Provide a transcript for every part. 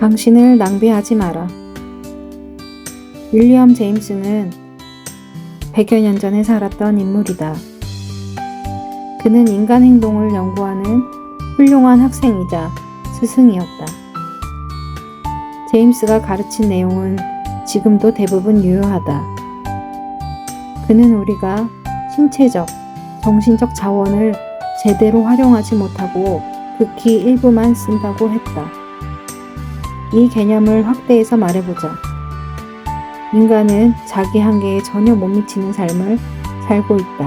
당신을 낭비하지 마라. 윌리엄 제임스는 100여 년 전에 살았던 인물이다. 그는 인간 행동을 연구하는 훌륭한 학생이자 스승이었다. 제임스가 가르친 내용은 지금도 대부분 유효하다. 그는 우리가 신체적, 정신적 자원을 제대로 활용하지 못하고 극히 일부만 쓴다고 했다. 이 개념을 확대해서 말해보자. 인간은 자기 한계에 전혀 못 미치는 삶을 살고 있다.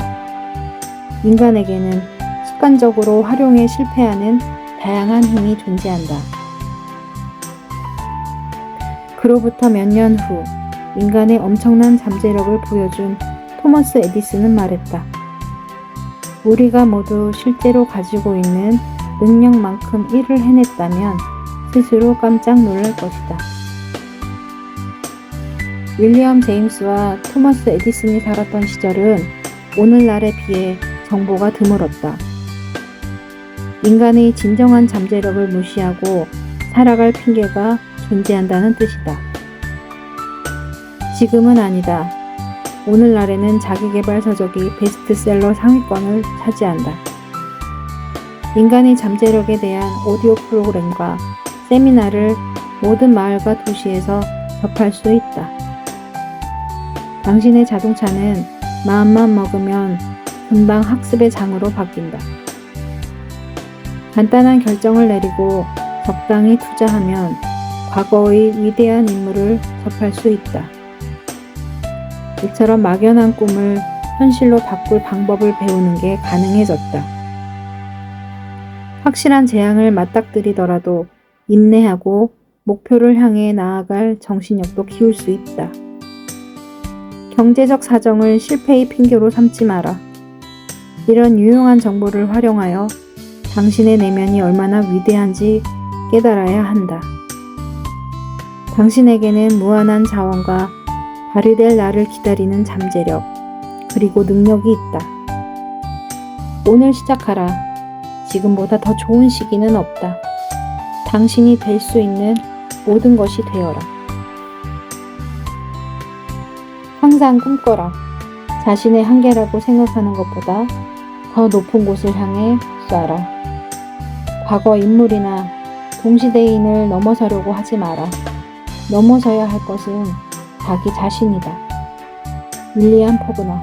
인간에게는 습관적으로 활용에 실패하는 다양한 힘이 존재한다. 그로부터 몇 년 후 인간의 엄청난 잠재력을 보여준 토머스 에디슨은 말했다. 우리가 모두 실제로 가지고 있는 능력만큼 일을 해냈다면 스스로 깜짝 놀랄 것이다. 윌리엄 제임스와 토머스 에디슨이 살았던 시절은 오늘날에 비해 정보가 드물었다. 인간의 진정한 잠재력을 무시하고 살아갈 핑계가 존재한다는 뜻이다. 지금은 아니다. 오늘날에는 자기계발 서적이 베스트셀러 상위권을 차지한다. 인간의 잠재력에 대한 오디오 프로그램과 세미나를 모든 마을과 도시에서 접할 수 있다. 당신의 자동차는 마음만 먹으면 금방 학습의 장으로 바뀐다. 간단한 결정을 내리고 적당히 투자하면 과거의 위대한 인물을 접할 수 있다. 이처럼 막연한 꿈을 현실로 바꿀 방법을 배우는 게 가능해졌다. 확실한 재앙을 맞닥뜨리더라도 인내하고 목표를 향해 나아갈 정신력도 키울 수 있다. 경제적 사정을 실패의 핑계로 삼지 마라. 이런 유용한 정보를 활용하여 당신의 내면이 얼마나 위대한지 깨달아야 한다. 당신에게는 무한한 자원과 발휘될 날을 기다리는 잠재력, 그리고 능력이 있다. 오늘 시작하라. 지금보다 더 좋은 시기는 없다. 당신이 될 수 있는 모든 것이 되어라. 항상 꿈꿔라. 자신의 한계라고 생각하는 것보다 더 높은 곳을 향해 쏴라. 과거 인물이나 동시대인을 넘어서려고 하지 마라. 넘어서야 할 것은 자기 자신이다. 윌리엄 포그너.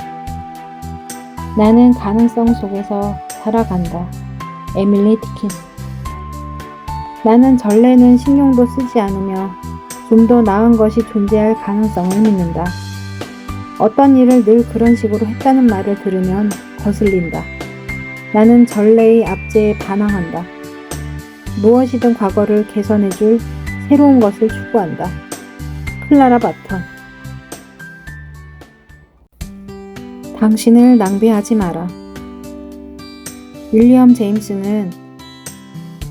나는 가능성 속에서 살아간다. 에밀리 디킨스. 나는 전례는 신경도 쓰지 않으며 좀 더 나은 것이 존재할 가능성을 믿는다. 어떤 일을 늘 그런 식으로 했다는 말을 들으면 거슬린다. 나는 전례의 압제에 반항한다. 무엇이든 과거를 개선해줄 새로운 것을 추구한다. 클라라 바턴. 당신을 낭비하지 마라. 윌리엄 제임스는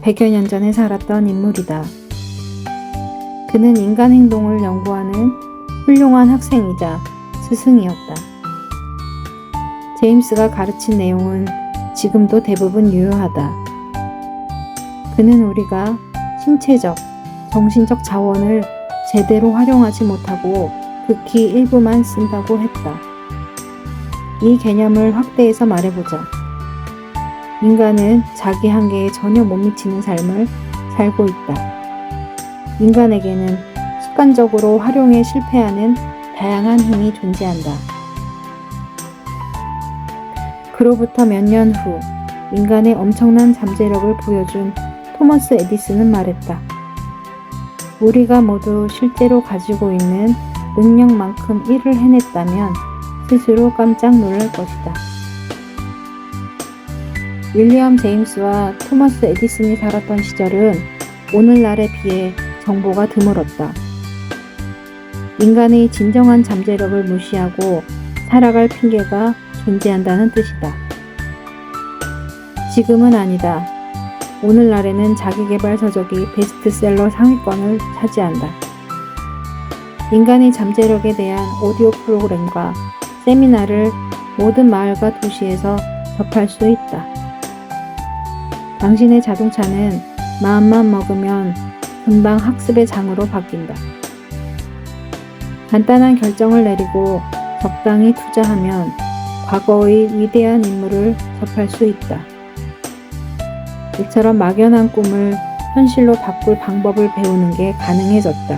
100여 년 전에 살았던 인물이다. 그는 인간 행동을 연구하는 훌륭한 학생이자 스승이었다. 제임스가 가르친 내용은 지금도 대부분 유효하다. 그는 우리가 신체적, 정신적 자원을 제대로 활용하지 못하고 극히 일부만 쓴다고 했다. 이 개념을 확대해서 말해보자. 인간은 자기 한계에 전혀 못 미치는 삶을 살고 있다. 인간에게는 습관적으로 활용에 실패하는 다양한 힘이 존재한다. 그로부터 몇 년 후 인간의 엄청난 잠재력을 보여준 토머스 에디슨은 말했다. 우리가 모두 실제로 가지고 있는 능력만큼 일을 해냈다면 스스로 깜짝 놀랄 것이다. 윌리엄 제임스와 토머스 에디슨이 살았던 시절은 오늘날에 비해 정보가 드물었다. 인간의 진정한 잠재력을 무시하고 살아갈 핑계가 존재한다는 뜻이다. 지금은 아니다. 오늘날에는 자기계발 서적이 베스트셀러 상위권을 차지한다. 인간의 잠재력에 대한 오디오 프로그램과 세미나를 모든 마을과 도시에서 접할 수 있다. 당신의 자동차는 마음만 먹으면 금방 학습의 장으로 바뀐다. 간단한 결정을 내리고 적당히 투자하면 과거의 위대한 인물을 접할 수 있다. 이처럼 막연한 꿈을 현실로 바꿀 방법을 배우는 게 가능해졌다.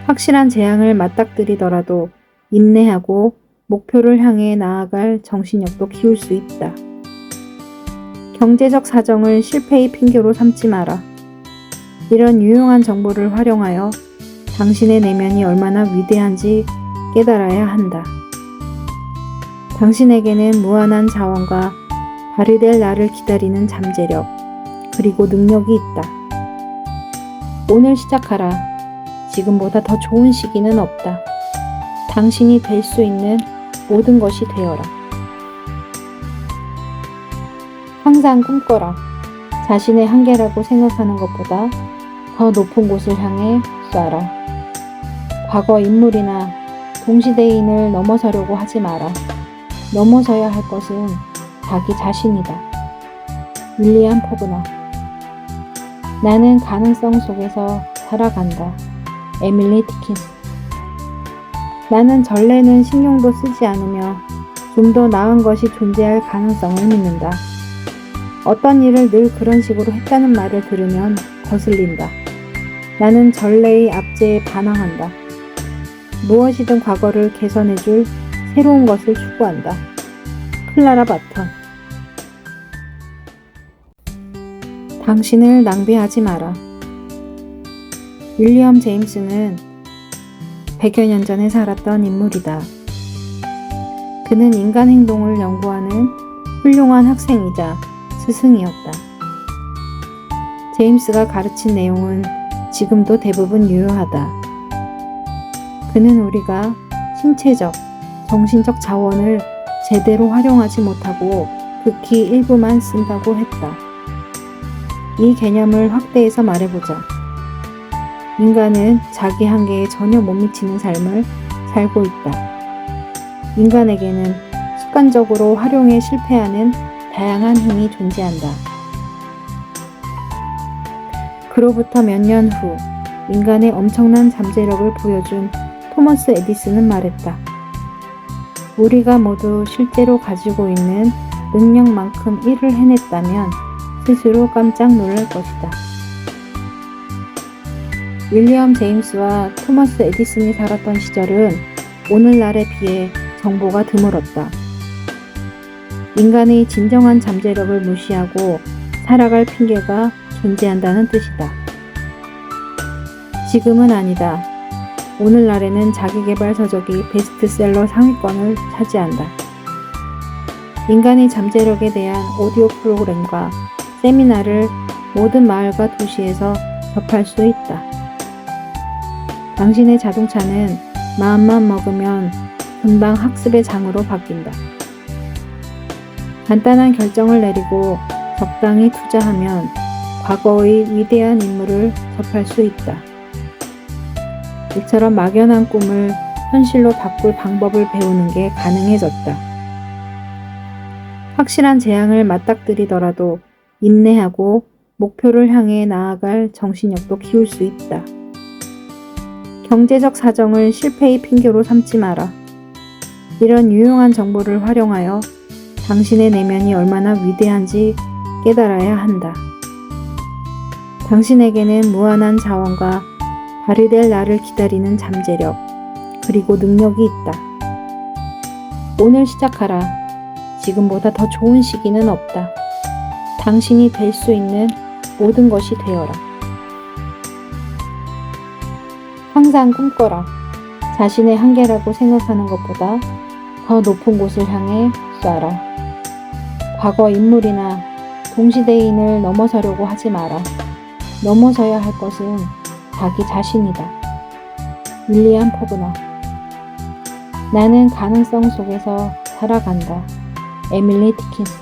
확실한 재앙을 맞닥뜨리더라도 인내하고 목표를 향해 나아갈 정신력도 키울 수 있다. 경제적 사정을 실패의 핑계로 삼지 마라. 이런 유용한 정보를 활용하여 당신의 내면이 얼마나 위대한지 깨달아야 한다. 당신에게는 무한한 자원과 발휘될 날을 기다리는 잠재력, 그리고 능력이 있다. 오늘 시작하라. 지금보다 더 좋은 시기는 없다. 당신이 될 수 있는 모든 것이 되어라. 항상 꿈꿔라. 자신의 한계라고 생각하는 것보다 더 높은 곳을 향해 쏴라. 과거 인물이나 동시대인을 넘어서려고 하지 마라. 넘어서야 할 것은 자기 자신이다. 윌리엄 포그너. 나는 가능성 속에서 살아간다. 에밀리 디킨스. 나는 전례는 신경도 쓰지 않으며 좀 더 나은 것이 존재할 가능성을 믿는다. 어떤 일을 늘 그런 식으로 했다는 말을 들으면 거슬린다. 나는 전례의 압제에 반항한다. 무엇이든 과거를 개선해줄 새로운 것을 추구한다. 클라라 바턴. 당신을 낭비하지 마라. 윌리엄 제임스는 100여 년 전에 살았던 인물이다. 그는 인간 행동을 연구하는 훌륭한 학생이자 스승이었다. 제임스가 가르친 내용은 지금도 대부분 유효하다. 그는 우리가 신체적, 정신적 자원을 제대로 활용하지 못하고 극히 일부만 쓴다고 했다. 이 개념을 확대해서 말해보자. 인간은 자기 한계에 전혀 못 미치는 삶을 살고 있다. 인간에게는 습관적으로 활용에 실패하는 다양한 힘이 존재한다. 그로부터 몇 년 후 인간의 엄청난 잠재력을 보여준 토머스 에디슨은 말했다. 우리가 모두 실제로 가지고 있는 능력만큼 일을 해냈다면 스스로 깜짝 놀랄 것이다. 윌리엄 제임스와 토머스 에디슨이 살았던 시절은 오늘날에 비해 정보가 드물었다. 인간의 진정한 잠재력을 무시하고 살아갈 핑계가 존재한다는 뜻이다. 지금은 아니다. 오늘날에는 자기계발 서적이 베스트셀러 상위권을 차지한다. 인간의 잠재력에 대한 오디오 프로그램과 세미나를 모든 마을과 도시에서 접할 수 있다. 당신의 자동차는 마음만 먹으면 금방 학습의 장으로 바뀐다. 간단한 결정을 내리고 적당히 투자하면 과거의 위대한 인물을 접할 수 있다. 이처럼 막연한 꿈을 현실로 바꿀 방법을 배우는 게 가능해졌다. 확실한 재앙을 맞닥뜨리더라도 인내하고 목표를 향해 나아갈 정신력도 키울 수 있다. 경제적 사정을 실패의 핑계로 삼지 마라. 이런 유용한 정보를 활용하여 당신의 내면이 얼마나 위대한지 깨달아야 한다. 당신에게는 무한한 자원과 발휘될 날을 기다리는 잠재력, 그리고 능력이 있다. 오늘 시작하라. 지금보다 더 좋은 시기는 없다. 당신이 될 수 있는 모든 것이 되어라. 항상 꿈꿔라. 자신의 한계라고 생각하는 것보다 더 높은 곳을 향해 쏴라. 과거 인물이나 동시대인을 넘어서려고 하지 마라. 넘어서야 할 것은 자기 자신이다. 윌리엄 포그너. 나는 가능성 속에서 살아간다. 에밀리 디킨스.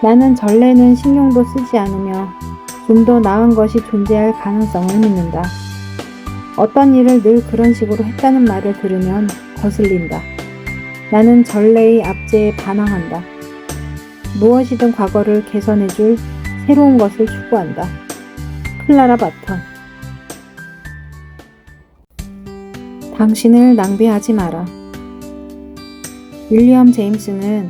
나는 전례는 신경도 쓰지 않으며 좀 더 나은 것이 존재할 가능성을 믿는다. 어떤 일을 늘 그런 식으로 했다는 말을 들으면 거슬린다. 나는 전례의 압제에 반항한다. 무엇이든 과거를 개선해줄 새로운 것을 추구한다. 클라라 바턴. 당신을 낭비하지 마라. 윌리엄 제임스는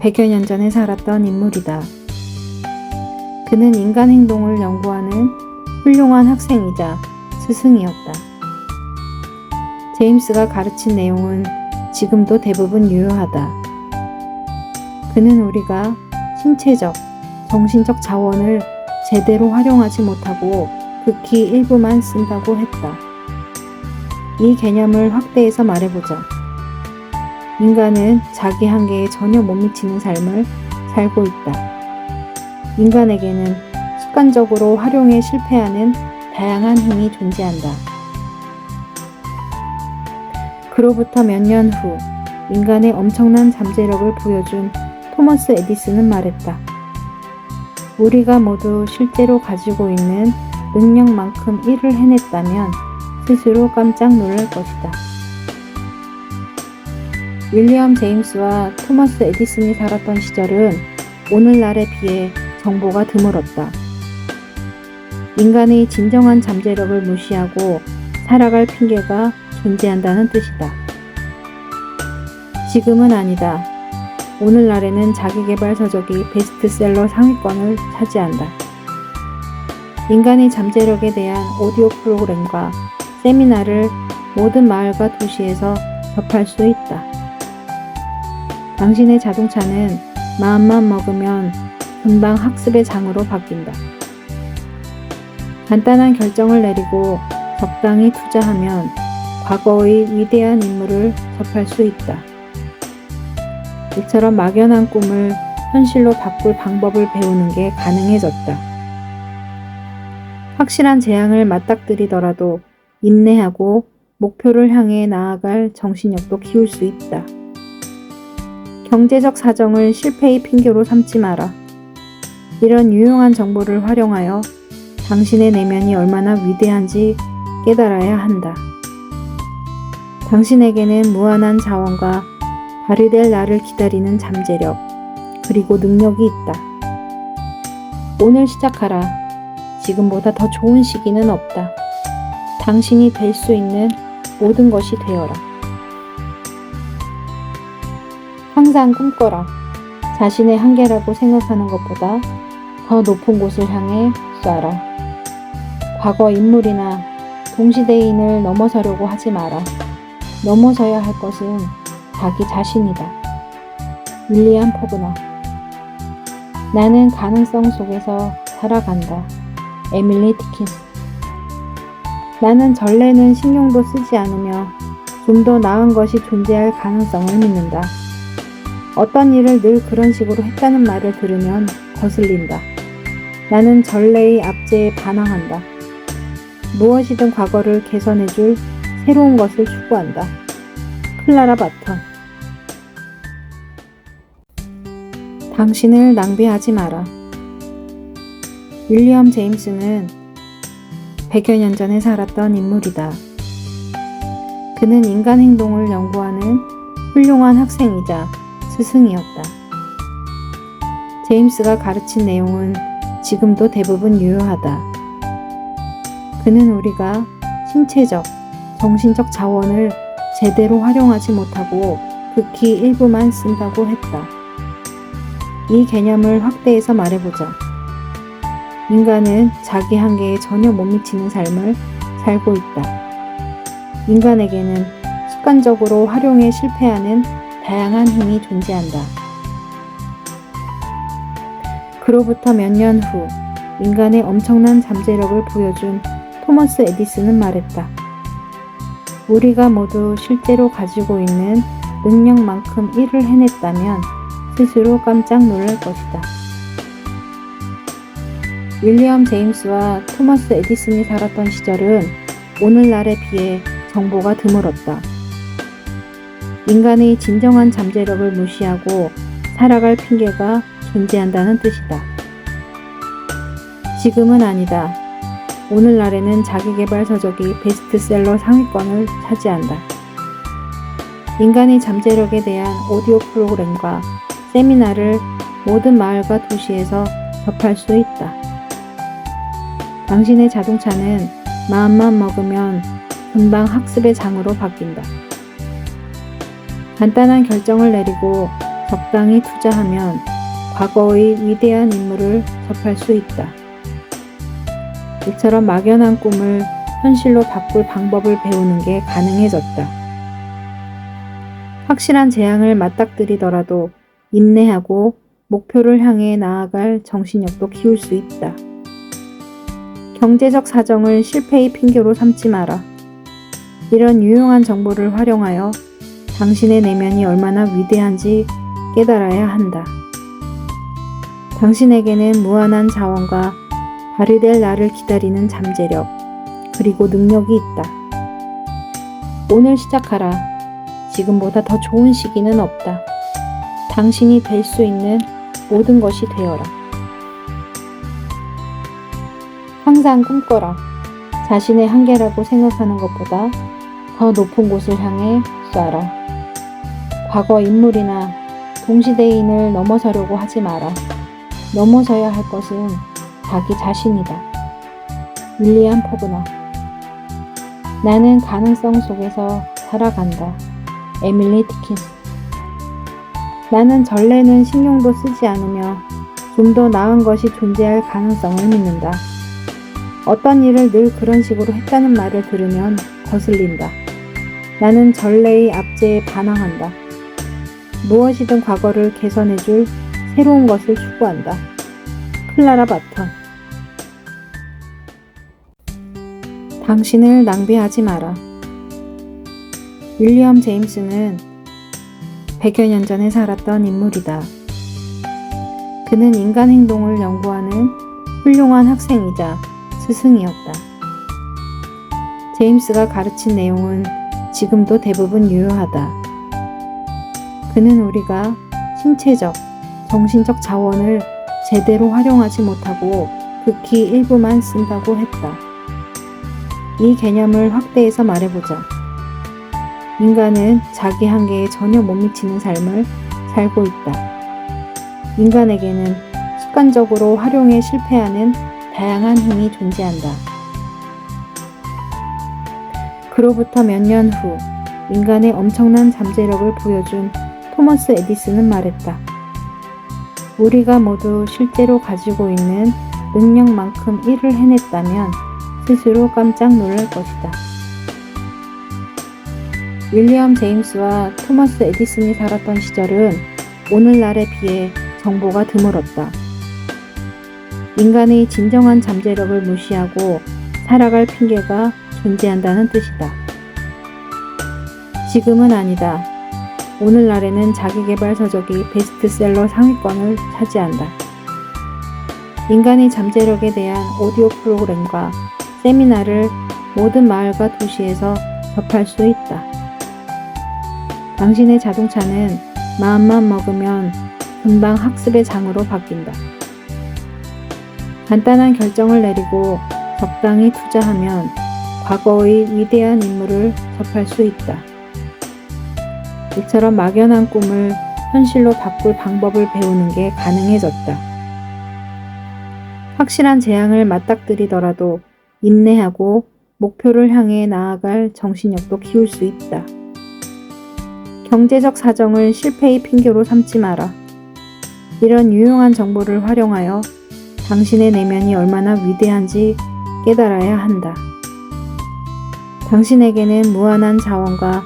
100여 년 전에 살았던 인물이다. 그는 인간 행동을 연구하는 훌륭한 학생이자 스승이었다. 제임스가 가르친 내용은 지금도 대부분 유효하다. 그는 우리가 신체적, 정신적 자원을 제대로 활용하지 못하고 극히 일부만 쓴다고 했다. 이 개념을 확대해서 말해보자. 인간은 자기 한계에 전혀 못 미치는 삶을 살고 있다. 인간에게는 습관적으로 활용에 실패하는 다양한 힘이 존재한다. 그로부터 몇 년 후 인간의 엄청난 잠재력을 보여준 토머스 에디슨은 말했다. 우리가 모두 실제로 가지고 있는 능력만큼 일을 해냈다면 스스로 깜짝 놀랄 것이다. 윌리엄 제임스와 토머스 에디슨이 살았던 시절은 오늘날에 비해 정보가 드물었다. 인간의 진정한 잠재력을 무시하고 살아갈 핑계가 존재한다는 뜻이다. 지금은 아니다. 오늘날에는 자기계발 서적이 베스트셀러 상위권을 차지한다. 인간의 잠재력에 대한 오디오 프로그램과 세미나를 모든 마을과 도시에서 접할 수 있다. 당신의 자동차는 마음만 먹으면 금방 학습의 장으로 바뀐다. 간단한 결정을 내리고 적당히 투자하면 과거의 위대한 인물을 접할 수 있다. 이처럼 막연한 꿈을 현실로 바꿀 방법을 배우는 게 가능해졌다. 확실한 재앙을 맞닥뜨리더라도 인내하고 목표를 향해 나아갈 정신력도 키울 수 있다. 경제적 사정을 실패의 핑계로 삼지 마라. 이런 유용한 정보를 활용하여 당신의 내면이 얼마나 위대한지 깨달아야 한다. 당신에게는 무한한 자원과 발휘될 날을 기다리는 잠재력, 그리고 능력이 있다. 오늘 시작하라. 지금보다 더 좋은 시기는 없다. 당신이 될 수 있는 모든 것이 되어라. 항상 꿈꿔라. 자신의 한계라고 생각하는 것보다 더 높은 곳을 향해 쏴라. 과거 인물이나 동시대인을 넘어서려고 하지 마라. 넘어서야 할 것은 자기 자신이다. 윌리엄 포그너. 나는 가능성 속에서 살아간다. 에밀리 디킨스. 나는 전례는 신경도 쓰지 않으며 좀 더 나은 것이 존재할 가능성을 믿는다. 어떤 일을 늘 그런 식으로 했다는 말을 들으면 거슬린다. 나는 전례의 압제에 반항한다. 무엇이든 과거를 개선해줄 새로운 것을 추구한다. 클라라 바턴. 당신을 낭비하지 마라. 윌리엄 제임스는 100여 년 전에 살았던 인물이다. 그는 인간 행동을 연구하는 훌륭한 학생이자 스승이었다. 제임스가 가르친 내용은 지금도 대부분 유효하다. 그는 우리가 신체적, 정신적 자원을 제대로 활용하지 못하고 극히 일부만 쓴다고 했다. 이 개념을 확대해서 말해보자. 인간은 자기 한계에 전혀 못 미치는 삶을 살고 있다. 인간에게는 습관적으로 활용에 실패하는 다양한 힘이 존재한다. 그로부터 몇 년 후 인간의 엄청난 잠재력을 보여준 토머스 에디슨은 말했다. 우리가 모두 실제로 가지고 있는 능력만큼 일을 해냈다면 스스로 깜짝 놀랄 것이다. 윌리엄 제임스와 토머스 에디슨이 살았던 시절은 오늘날에 비해 정보가 드물었다. 인간의 진정한 잠재력을 무시하고 살아갈 핑계가 존재한다는 뜻이다. 지금은 아니다. 오늘날에는 자기계발 서적이 베스트셀러 상위권을 차지한다. 인간의 잠재력에 대한 오디오 프로그램과 세미나를 모든 마을과 도시에서 접할 수 있다. 당신의 자동차는 마음만 먹으면 금방 학습의 장으로 바뀐다. 간단한 결정을 내리고 적당히 투자하면 과거의 위대한 인물을 접할 수 있다. 이처럼 막연한 꿈을 현실로 바꿀 방법을 배우는 게 가능해졌다. 확실한 재앙을 맞닥뜨리더라도 인내하고 목표를 향해 나아갈 정신력도 키울 수 있다. 경제적 사정을 실패의 핑계로 삼지 마라. 이런 유용한 정보를 활용하여 당신의 내면이 얼마나 위대한지 깨달아야 한다. 당신에게는 무한한 자원과 발휘될 날을 기다리는 잠재력, 그리고 능력이 있다. 오늘 시작하라. 지금보다 더 좋은 시기는 없다. 당신이 될 수 있는 모든 것이 되어라. 항상 꿈꿔라. 자신의 한계라고 생각하는 것보다 더 높은 곳을 향해 쏴라. 과거 인물이나 동시대인을 넘어서려고 하지 마라. 넘어서야 할 것은 자기 자신이다. 윌리엄 포그너. 나는 가능성 속에서 살아간다. 에밀리 디킨스. 나는 전례는 신경도 쓰지 않으며 좀 더 나은 것이 존재할 가능성을 믿는다. 어떤 일을 늘 그런 식으로 했다는 말을 들으면 거슬린다. 나는 전례의 압제에 반항한다. 무엇이든 과거를 개선해줄 새로운 것을 추구한다. 클라라 바턴. 당신을 낭비하지 마라. 윌리엄 제임스는 100여 년 전에 살았던 인물이다. 그는 인간 행동을 연구하는 훌륭한 학생이자 스승이었다. 제임스가 가르친 내용은 지금도 대부분 유효하다. 그는 우리가 신체적, 정신적 자원을 제대로 활용하지 못하고 극히 일부만 쓴다고 했다. 이 개념을 확대해서 말해보자. 인간은 자기 한계에 전혀 못 미치는 삶을 살고 있다. 인간에게는 습관적으로 활용에 실패하는 다양한 힘이 존재한다. 그로부터 몇 년 후 인간의 엄청난 잠재력을 보여준 토머스 에디슨은 말했다. 우리가 모두 실제로 가지고 있는 능력만큼 일을 해냈다면 스스로 깜짝 놀랄 것이다. 윌리엄 제임스와 토머스 에디슨이 살았던 시절은 오늘날에 비해 정보가 드물었다. 인간의 진정한 잠재력을 무시하고 살아갈 핑계가 존재한다는 뜻이다. 지금은 아니다. 오늘날에는 자기계발 서적이 베스트셀러 상위권을 차지한다. 인간의 잠재력에 대한 오디오 프로그램과 세미나를 모든 마을과 도시에서 접할 수 있다. 당신의 자동차는 마음만 먹으면 금방 학습의 장으로 바뀐다. 간단한 결정을 내리고 적당히 투자하면 과거의 위대한 인물을 접할 수 있다. 이처럼 막연한 꿈을 현실로 바꿀 방법을 배우는 게 가능해졌다. 확실한 재앙을 맞닥뜨리더라도 인내하고 목표를 향해 나아갈 정신력도 키울 수 있다. 경제적 사정을 실패의 핑계로 삼지 마라. 이런 유용한 정보를 활용하여 당신의 내면이 얼마나 위대한지 깨달아야 한다. 당신에게는 무한한 자원과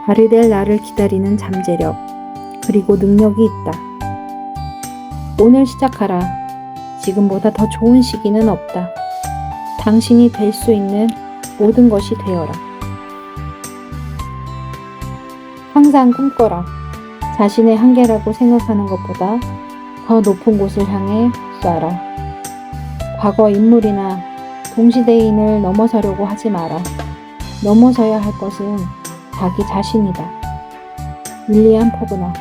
발휘될 날을 기다리는 잠재력, 그리고 능력이 있다. 오늘 시작하라. 지금보다 더 좋은 시기는 없다. 당신이 될 수 있는 모든 것이 되어라. 항상 꿈꿔라. 자신의 한계라고 생각하는 것보다 더 높은 곳을 향해 쏴라. 과거 인물이나 동시대인을 넘어서려고 하지 마라. 넘어서야 할 것은 자기 자신이다. 윌리엄 포그너.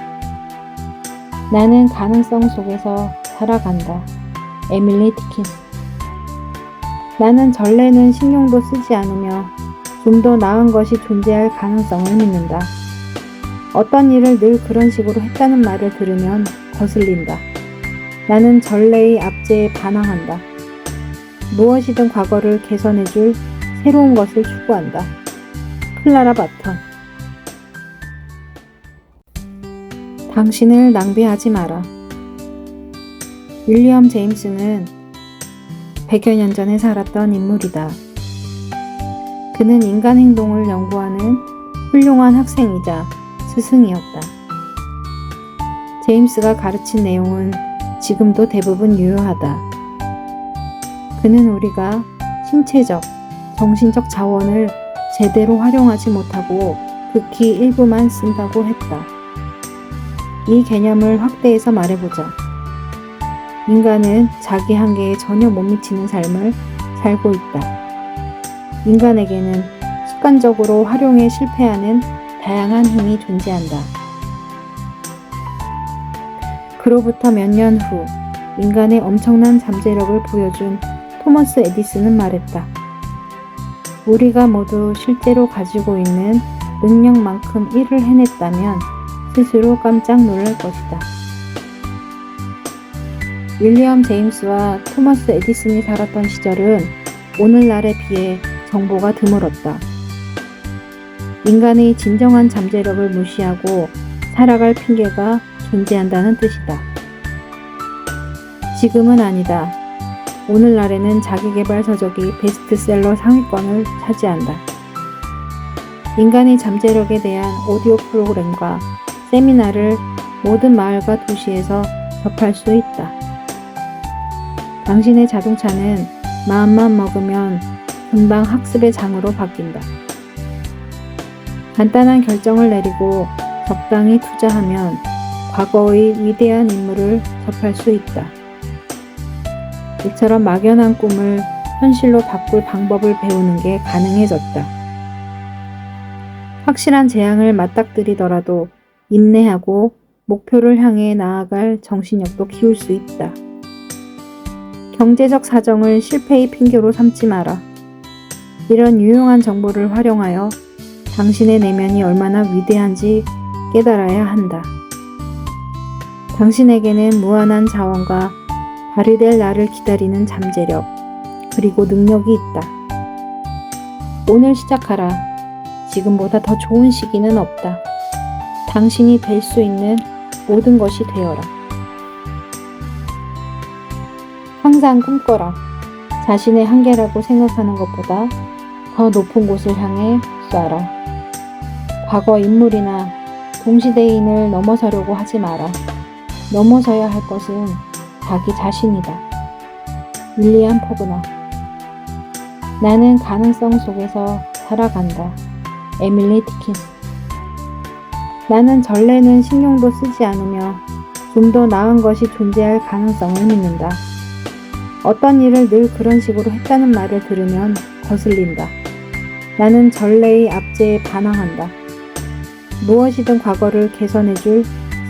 나는 가능성 속에서 살아간다. 에밀리 디킨스. 나는 전례는 신경도 쓰지 않으며 좀 더 나은 것이 존재할 가능성을 믿는다. 어떤 일을 늘 그런 식으로 했다는 말을 들으면 거슬린다. 나는 전례의 압제에 반항한다. 무엇이든 과거를 개선해줄 새로운 것을 추구한다. 클라라 바턴. 당신을 낭비하지 마라. 윌리엄 제임스는 100여 년 전에 살았던 인물이다. 그는 인간 행동을 연구하는 훌륭한 학생이자 스승이었다. 제임스가 가르친 내용은 지금도 대부분 유효하다. 그는 우리가 신체적, 정신적 자원을 제대로 활용하지 못하고 극히 일부만 쓴다고 했다. 이 개념을 확대해서 말해보자. 인간은 자기 한계에 전혀 못 미치는 삶을 살고 있다. 인간에게는 습관적으로 활용에 실패하는 다양한 힘이 존재한다. 그로부터 몇 년 후 인간의 엄청난 잠재력을 보여준 토머스 에디슨은 말했다. 우리가 모두 실제로 가지고 있는 능력만큼 일을 해냈다면 스스로 깜짝 놀랄 것이다. 윌리엄 제임스와 토머스 에디슨이 살았던 시절은 오늘날에 비해 정보가 드물었다. 인간의 진정한 잠재력을 무시하고 살아갈 핑계가 존재한다는 뜻이다. 지금은 아니다. 오늘날에는 자기계발 서적이 베스트셀러 상위권을 차지한다. 인간의 잠재력에 대한 오디오 프로그램과 세미나를 모든 마을과 도시에서 접할 수 있다. 당신의 자동차는 마음만 먹으면 금방 학습의 장으로 바뀐다. 간단한 결정을 내리고 적당히 투자하면 과거의 위대한 인물을 접할 수 있다. 이처럼 막연한 꿈을 현실로 바꿀 방법을 배우는 게 가능해졌다. 확실한 재앙을 맞닥뜨리더라도 인내하고 목표를 향해 나아갈 정신력도 키울 수 있다. 경제적 사정을 실패의 핑계로 삼지 마라. 이런 유용한 정보를 활용하여 당신의 내면이 얼마나 위대한지 깨달아야 한다. 당신에게는 무한한 자원과 발휘될 날을 기다리는 잠재력, 그리고 능력이 있다. 오늘 시작하라. 지금보다 더 좋은 시기는 없다. 당신이 될 수 있는 모든 것이 되어라. 항상 꿈꿔라. 자신의 한계라고 생각하는 것보다 더 높은 곳을 향해 쏴라. 과거 인물이나 동시대인을 넘어서려고 하지 마라. 넘어서야 할 것은 자기 자신이다. 윌리엄 포그너. 나는 가능성 속에서 살아간다. 에밀리 디킨스. 나는 전례는 신경도 쓰지 않으며 좀 더 나은 것이 존재할 가능성을 믿는다. 어떤 일을 늘 그런 식으로 했다는 말을 들으면 거슬린다. 나는 전례의 압제에 반항한다. 무엇이든 과거를 개선해줄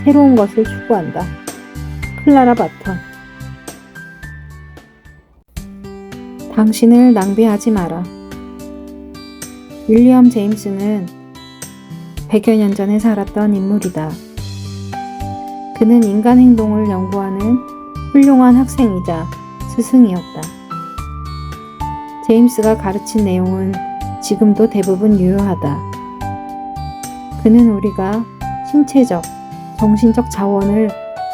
새로운 것을 추구한다. 클라라 바턴. 당신을 낭비하지 마라. 윌리엄 제임스는 100여 년 전에 살았던 인물이다. 그는 인간 행동을 연구하는 훌륭한 학생이자 스승이었다. 제임스가 가르친 내용은 지금도 대부분 유효하다. 그는 우리가 신체적, 정신적 자원을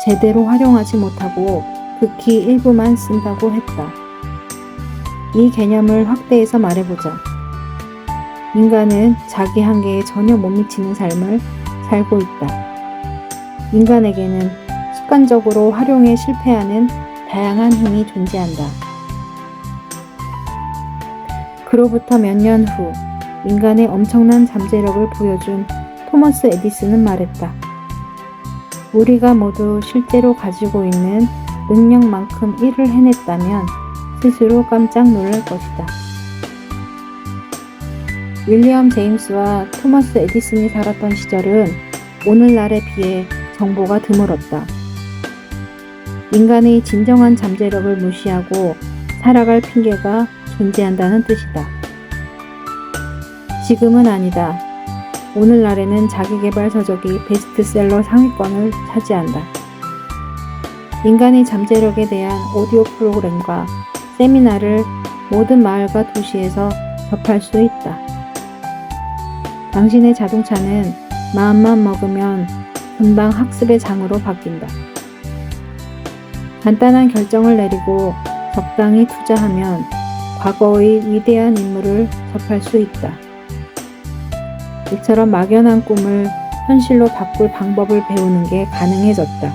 제대로 활용하지 못하고 극히 일부만 쓴다고 했다. 이 개념을 확대해서 말해보자. 인간은 자기 한계에 전혀 못 미치는 삶을 살고 있다. 인간에게는 습관적으로 활용에 실패하는 다양한 힘이 존재한다. 그로부터 몇 년 후 인간의 엄청난 잠재력을 보여준 토머스 에디슨은 말했다. 우리가 모두 실제로 가지고 있는 능력만큼 일을 해냈다면 스스로 깜짝 놀랄 것이다. 윌리엄 제임스와 토머스 에디슨이 살았던 시절은 오늘날에 비해 정보가 드물었다. 인간의 진정한 잠재력을 무시하고 살아갈 핑계가 존재한다는 뜻이다. 지금은 아니다. 오늘날에는 자기계발 서적이 베스트셀러 상위권을 차지한다. 인간의 잠재력에 대한 오디오 프로그램과 세미나를 모든 마을과 도시에서 접할 수 있다. 당신의 자동차는 마음만 먹으면 금방 학습의 장으로 바뀐다. 간단한 결정을 내리고 적당히 투자하면 과거의 위대한 인물을 접할 수 있다. 이처럼 막연한 꿈을 현실로 바꿀 방법을 배우는 게 가능해졌다.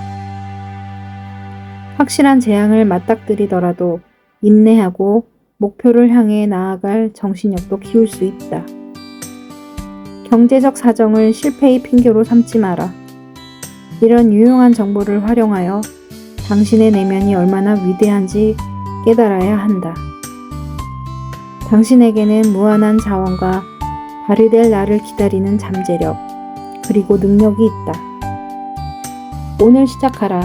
확실한 재앙을 맞닥뜨리더라도 인내하고 목표를 향해 나아갈 정신력도 키울 수 있다. 경제적 사정을 실패의 핑계로 삼지 마라. 이런 유용한 정보를 활용하여 당신의 내면이 얼마나 위대한지 깨달아야 한다. 당신에게는 무한한 자원과 발휘될 날을 기다리는 잠재력, 그리고 능력이 있다. 오늘 시작하라.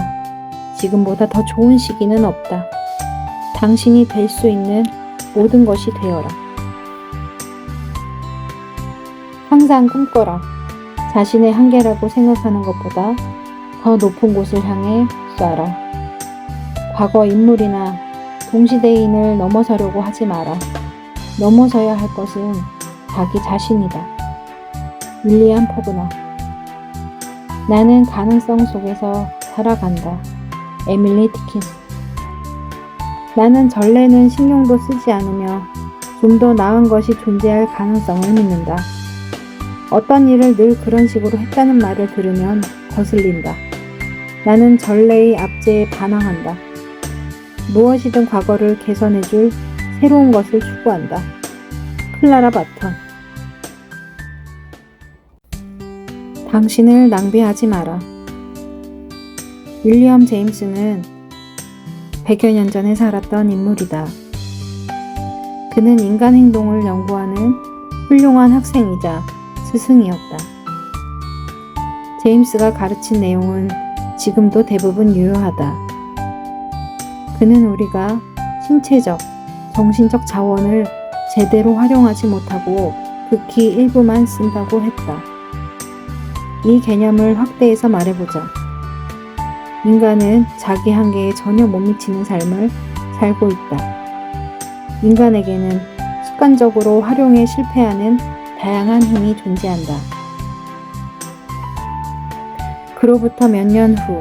지금보다 더 좋은 시기는 없다. 당신이 될 수 있는 모든 것이 되어라. 항상 꿈꿔라. 자신의 한계라고 생각하는 것보다 더 높은 곳을 향해 쏴라. 과거 인물이나 동시대인을 넘어서려고 하지 마라. 넘어서야 할 것은 자기 자신이다. 윌리엄 포그너. 나는 가능성 속에서 살아간다. 에밀리 디킨스. 나는 전례는 신경도 쓰지 않으며 좀 더 나은 것이 존재할 가능성을 믿는다. 어떤 일을 늘 그런 식으로 했다는 말을 들으면 거슬린다. 나는 전례의 압제에 반항한다. 무엇이든 과거를 개선해줄 새로운 것을 추구한다. 클라라 바턴. 당신을 낭비하지 마라. 윌리엄 제임스는 100여 년 전에 살았던 인물이다. 그는 인간 행동을 연구하는 훌륭한 학생이자 스승이었다. 제임스가 가르친 내용은 지금도 대부분 유효하다. 그는 우리가 신체적, 정신적 자원을 제대로 활용하지 못하고 극히 일부만 쓴다고 했다. 이 개념을 확대해서 말해보자. 인간은 자기 한계에 전혀 못 미치는 삶을 살고 있다. 인간에게는 습관적으로 활용에 실패하는 다양한 힘이 존재한다. 그로부터 몇 년 후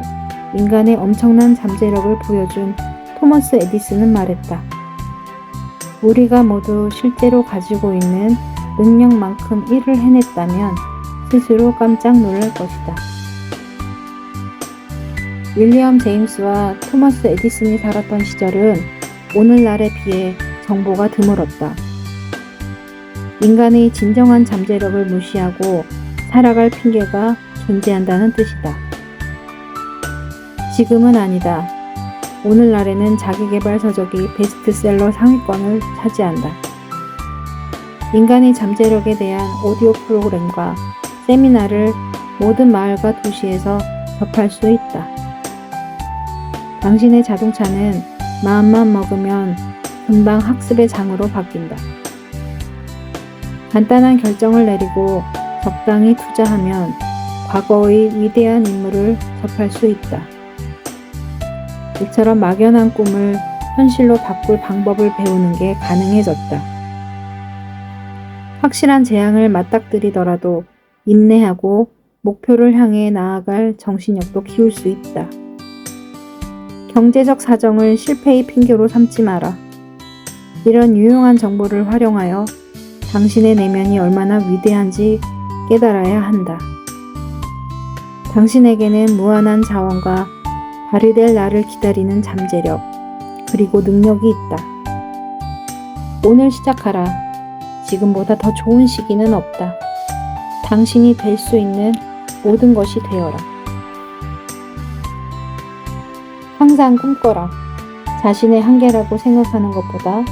인간의 엄청난 잠재력을 보여준 토머스 에디슨은 말했다. 우리가 모두 실제로 가지고 있는 능력만큼 일을 해냈다면 스스로 깜짝 놀랄 것이다. 윌리엄 제임스와 토머스 에디슨이 살았던 시절은 오늘날에 비해 정보가 드물었다. 인간의 진정한 잠재력을 무시하고 살아갈 핑계가 존재한다는 뜻이다. 지금은 아니다. 오늘날에는 자기계발 서적이 베스트셀러 상위권을 차지한다. 인간의 잠재력에 대한 오디오 프로그램과 세미나를 모든 마을과 도시에서 접할 수 있다. 당신의 자동차는 마음만 먹으면 금방 학습의 장으로 바뀐다. 간단한 결정을 내리고 적당히 투자하면 과거의 위대한 인물을 접할 수 있다. 이처럼 막연한 꿈을 현실로 바꿀 방법을 배우는 게 가능해졌다. 확실한 재앙을 맞닥뜨리더라도 인내하고 목표를 향해 나아갈 정신력도 키울 수 있다. 경제적 사정을 실패의 핑계로 삼지 마라. 이런 유용한 정보를 활용하여 당신의 내면이 얼마나 위대한지 깨달아야 한다. 당신에게는 무한한 자원과 발휘될 날을 기다리는 잠재력, 그리고 능력이 있다. 오늘 시작하라. 지금보다 더 좋은 시기는 없다. 당신이 될 수 있는 모든 것이 되어라. 항상 꿈꿔라. 자신의 한계라고 생각하는 것보다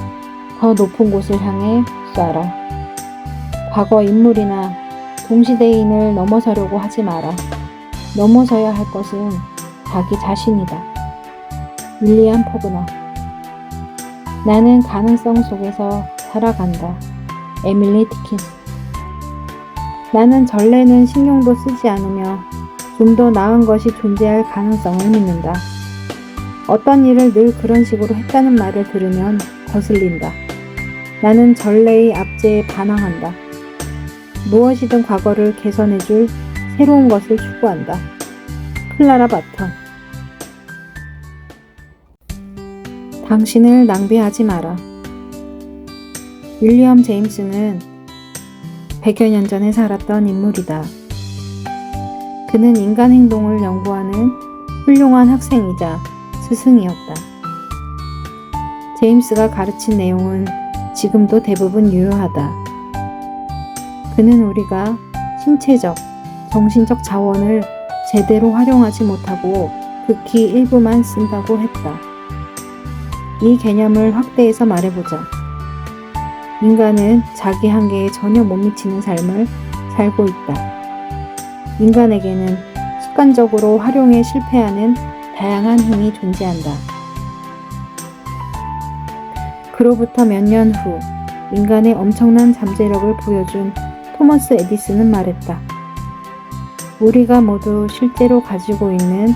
더 높은 곳을 향해 쏴라. 과거 인물이나 동시대인을 넘어서려고 하지 마라. 넘어서야 할 것은 자기 자신이다. 윌리엄 포그너. 나는 가능성 속에서 살아간다. 에밀리 디킨스. 나는 전례는 신경도 쓰지 않으며 좀 더 나은 것이 존재할 가능성을 믿는다. 어떤 일을 늘 그런 식으로 했다는 말을 들으면 거슬린다. 나는 전래의 압제에 반항한다. 무엇이든 과거를 개선해줄 새로운 것을 추구한다. 클라라 바턴. 당신을 낭비하지 마라. 윌리엄 제임스는 100여 년 전에 살았던 인물이다. 그는 인간 행동을 연구하는 훌륭한 학생이자 스승이었다. 제임스가 가르친 내용은 지금도 대부분 유효하다. 그는 우리가 신체적, 정신적 자원을 제대로 활용하지 못하고 극히 일부만 쓴다고 했다. 이 개념을 확대해서 말해보자. 인간은 자기 한계에 전혀 못 미치는 삶을 살고 있다. 인간에게는 습관적으로 활용에 실패하는 다양한 힘이 존재한다. 그로부터 몇 년 후 인간의 엄청난 잠재력을 보여준 토머스 에디슨은 말했다. 우리가 모두 실제로 가지고 있는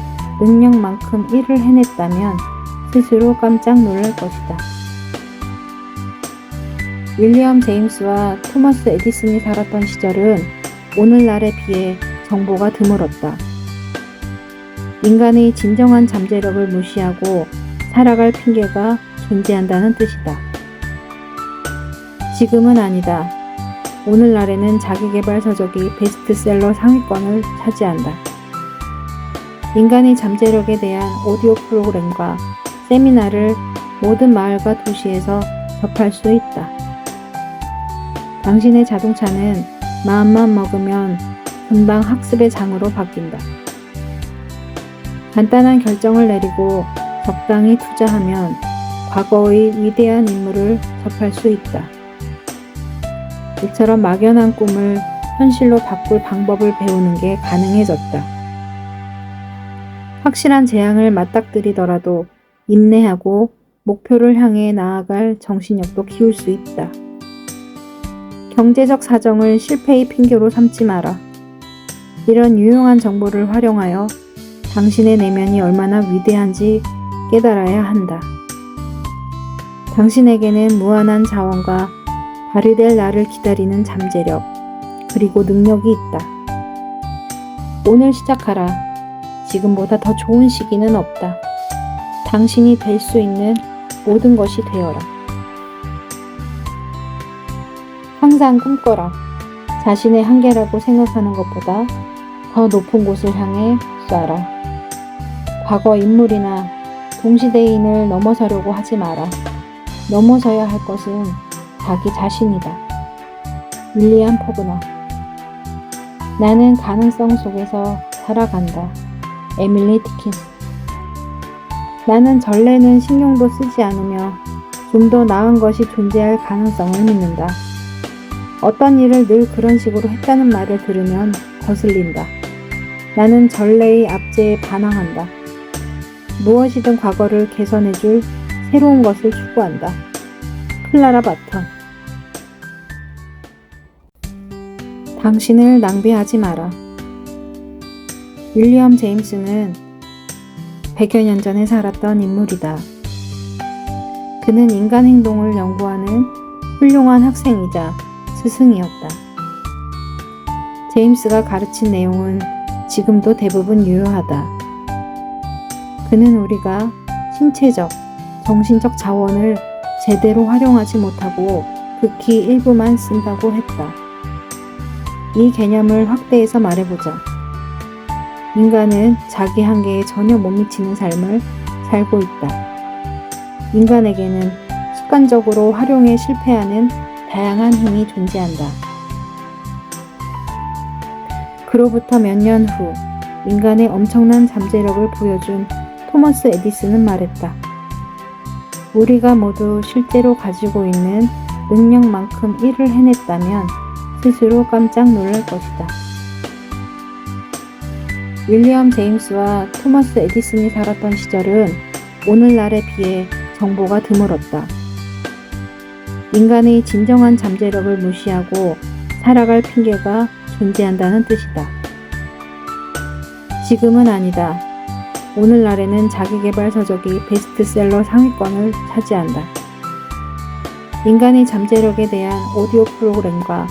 능력만큼 일을 해냈다면 스스로 깜짝 놀랄 것이다. 윌리엄 제임스와 토머스 에디슨이 살았던 시절은 오늘날에 비해 정보가 드물었다. 인간의 진정한 잠재력을 무시하고 살아갈 핑계가 존재한다는 뜻이다. 지금은 아니다. 오늘날에는 자기계발 서적이 베스트셀러 상위권을 차지한다. 인간의 잠재력에 대한 오디오 프로그램과 세미나를 모든 마을과 도시에서 접할 수 있다. 당신의 자동차는 마음만 먹으면 금방 학습의 장으로 바뀐다. 간단한 결정을 내리고 적당히 투자하면 과거의 위대한 인물을 접할 수 있다. 이처럼 막연한 꿈을 현실로 바꿀 방법을 배우는 게 가능해졌다. 확실한 재앙을 맞닥뜨리더라도 인내하고 목표를 향해 나아갈 정신력도 키울 수 있다. 경제적 사정을 실패의 핑계로 삼지 마라. 이런 유용한 정보를 활용하여 당신의 내면이 얼마나 위대한지 깨달아야 한다. 당신에게는 무한한 자원과 발휘될 날을 기다리는 잠재력, 그리고 능력이 있다. 오늘 시작하라. 지금보다 더 좋은 시기는 없다. 당신이 될 수 있는 모든 것이 되어라. 항상 꿈꿔라. 자신의 한계라고 생각하는 것보다 더 높은 곳을 향해 쏴라. 과거 인물이나 동시대인을 넘어서려고 하지 마라. 넘어서야 할 것은 자기 자신이다. 윌리엄 포그너. 나는 가능성 속에서 살아간다. 에밀리 디킨스. 나는 전례는 신경도 쓰지 않으며 좀 더 나은 것이 존재할 가능성을 믿는다. 어떤 일을 늘 그런 식으로 했다는 말을 들으면 거슬린다. 나는 전례의 압제에 반항한다. 무엇이든 과거를 개선해줄 새로운 것을 추구한다. 클라라 바턴. 당신을 낭비하지 마라. 윌리엄 제임스는 100여 년 전에 살았던 인물이다. 그는 인간 행동을 연구하는 훌륭한 학생이자 스승이었다. 제임스가 가르친 내용은 지금도 대부분 유효하다. 그는 우리가 신체적, 정신적 자원을 제대로 활용하지 못하고 극히 일부만 쓴다고 했다. 이 개념을 확대해서 말해보자. 인간은 자기 한계에 전혀 못 미치는 삶을 살고 있다. 인간에게는 습관적으로 활용에 실패하는 다양한 힘이 존재한다. 그로부터 몇 년 후 인간의 엄청난 잠재력을 보여준 토머스 에디슨은 말했다. 우리가 모두 실제로 가지고 있는 능력만큼 일을 해냈다면 스스로 깜짝 놀랄 것이다. 윌리엄 제임스와 토머스 에디슨이 살았던 시절은 오늘날에 비해 정보가 드물었다. 인간의 진정한 잠재력을 무시하고 살아갈 핑계가 존재한다는 뜻이다. 지금은 아니다. 오늘날에는 자기계발 서적이 베스트셀러 상위권을 차지한다. 인간의 잠재력에 대한 오디오 프로그램과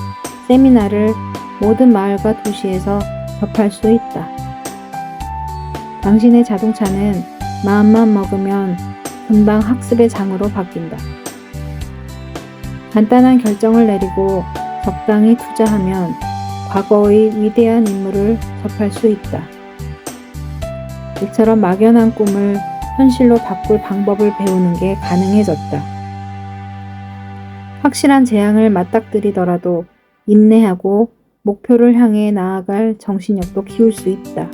세미나를 모든 마을과 도시에서 접할 수 있다. 당신의 자동차는 마음만 먹으면 금방 학습의 장으로 바뀐다. 간단한 결정을 내리고 적당히 투자하면 과거의 위대한 인물을 접할 수 있다. 이처럼 막연한 꿈을 현실로 바꿀 방법을 배우는 게 가능해졌다. 확실한 재앙을 맞닥뜨리더라도 인내하고 목표를 향해 나아갈 정신력도 키울 수 있다.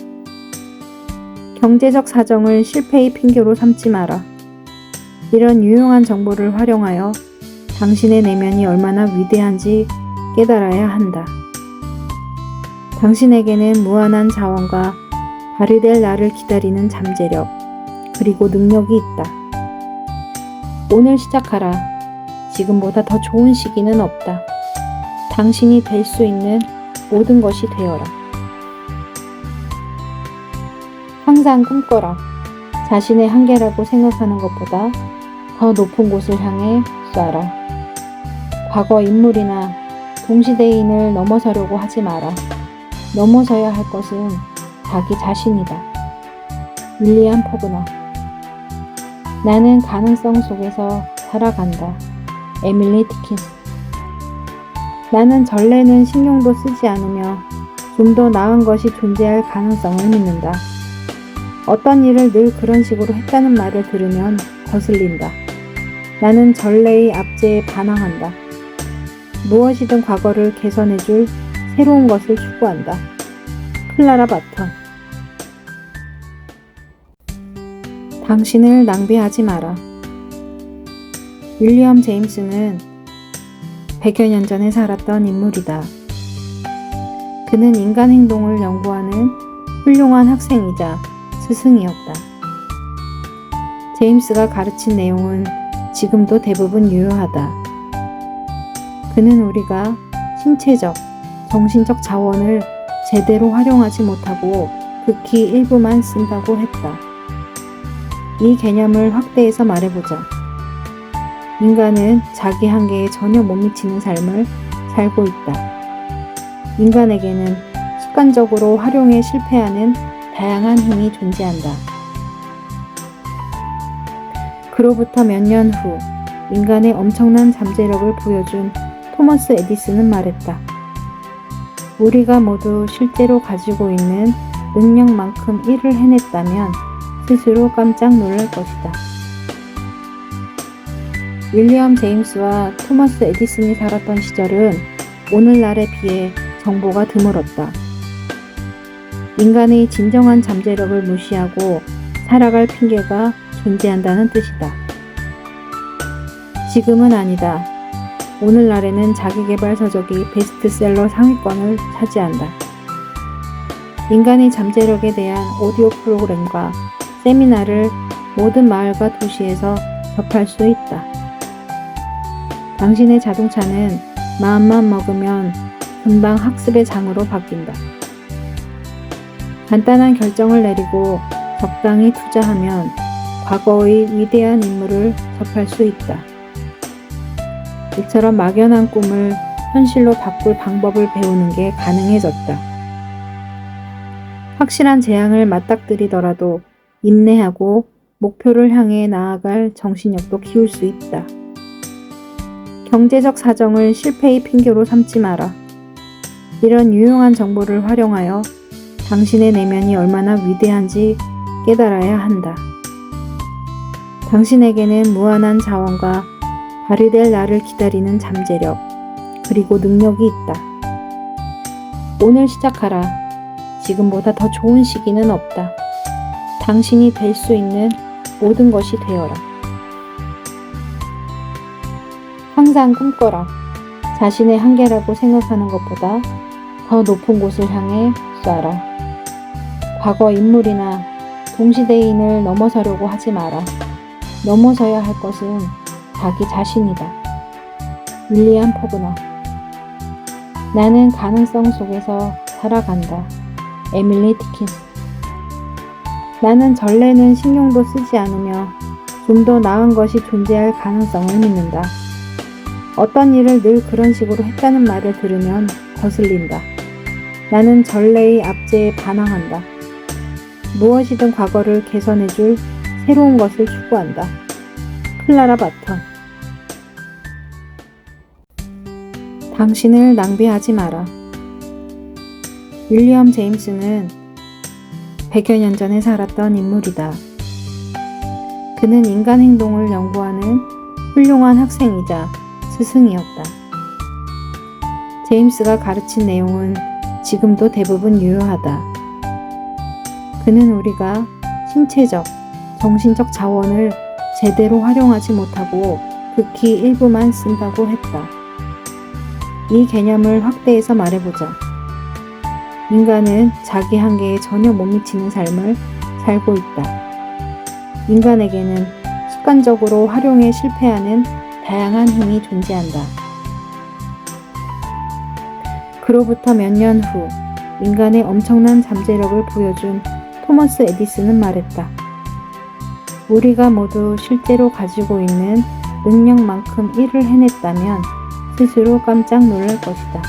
경제적 사정을 실패의 핑계로 삼지 마라. 이런 유용한 정보를 활용하여 당신의 내면이 얼마나 위대한지 깨달아야 한다. 당신에게는 무한한 자원과 발휘될 날을 기다리는 잠재력, 그리고 능력이 있다. 오늘 시작하라. 지금보다 더 좋은 시기는 없다. 당신이 될 수 있는 모든 것이 되어라. 항상 꿈꿔라. 자신의 한계라고 생각하는 것보다 더 높은 곳을 향해 쏴라. 과거 인물이나 동시대인을 넘어서려고 하지 마라. 넘어서야 할 것은 자기 자신이다. 윌리엄 포그너. 나는 가능성 속에서 살아간다. 에밀리 디킨스. 나는 전례는 신경도 쓰지 않으며 좀 더 나은 것이 존재할 가능성을 믿는다. 어떤 일을 늘 그런 식으로 했다는 말을 들으면 거슬린다. 나는 전례의 압제에 반항한다. 무엇이든 과거를 개선해줄 새로운 것을 추구한다. 클라라 바턴. 당신을 낭비하지 마라. 윌리엄 제임스는 100여 년 전에 살았던 인물이다. 그는 인간 행동을 연구하는 훌륭한 학생이자 스승이었다. 제임스가 가르친 내용은 지금도 대부분 유효하다. 그는 우리가 신체적, 정신적 자원을 제대로 활용하지 못하고 극히 일부만 쓴다고 했다. 이 개념을 확대해서 말해보자. 인간은 자기 한계에 전혀 못 미치는 삶을 살고 있다. 인간에게는 습관적으로 활용에 실패하는 다양한 힘이 존재한다. 그로부터 몇 년 후 인간의 엄청난 잠재력을 보여준 토머스 에디슨은 말했다. 우리가 모두 실제로 가지고 있는 능력만큼 일을 해냈다면 스스로 깜짝 놀랄 것이다. 윌리엄 제임스와 토머스 에디슨이 살았던 시절은 오늘날에 비해 정보가 드물었다. 인간의 진정한 잠재력을 무시하고 살아갈 핑계가 존재한다는 뜻이다. 지금은 아니다. 오늘날에는 자기계발 서적이 베스트셀러 상위권을 차지한다. 인간의 잠재력에 대한 오디오 프로그램과 세미나를 모든 마을과 도시에서 접할 수 있다. 당신의 자동차는 마음만 먹으면 금방 학습의 장으로 바뀐다. 간단한 결정을 내리고 적당히 투자하면 과거의 위대한 인물을 접할 수 있다. 이처럼 막연한 꿈을 현실로 바꿀 방법을 배우는 게 가능해졌다. 확실한 재앙을 맞닥뜨리더라도 인내하고 목표를 향해 나아갈 정신력도 키울 수 있다. 경제적 사정을 실패의 핑계로 삼지 마라. 이런 유용한 정보를 활용하여 당신의 내면이 얼마나 위대한지 깨달아야 한다. 당신에게는 무한한 자원과 발휘될 날을 기다리는 잠재력, 그리고 능력이 있다. 오늘 시작하라. 지금보다 더 좋은 시기는 없다. 당신이 될 수 있는 모든 것이 되어라. 항상 꿈꿔라. 자신의 한계라고 생각하는 것보다 더 높은 곳을 향해 쏴라. 과거 인물이나 동시대인을 넘어서려고 하지 마라. 넘어서야 할 것은 자기 자신이다. 윌리엄 포그너. 나는 가능성 속에서 살아간다. 에밀리 디킨스. 나는 전례는 신경도 쓰지 않으며 좀 더 나은 것이 존재할 가능성을 믿는다. 어떤 일을 늘 그런 식으로 했다는 말을 들으면 거슬린다. 나는 전례의 압제에 반항한다. 무엇이든 과거를 개선해줄 새로운 것을 추구한다. 클라라 바턴. 당신을 낭비하지 마라. 윌리엄 제임스는 100여 년 전에 살았던 인물이다. 그는 인간 행동을 연구하는 훌륭한 학생이자 스승이었다. 제임스가 가르친 내용은 지금도 대부분 유효하다. 그는 우리가 신체적, 정신적 자원을 제대로 활용하지 못하고 극히 일부만 쓴다고 했다. 이 개념을 확대해서 말해보자. 인간은 자기 한계에 전혀 못 미치는 삶을 살고 있다. 인간에게는 습관적으로 활용에 실패하는 다양한 힘이 존재한다. 그로부터 몇 년 후 인간의 엄청난 잠재력을 보여준 토머스 에디슨은 말했다. 우리가 모두 실제로 가지고 있는 능력만큼 일을 해냈다면 스스로 깜짝 놀랄 것이다.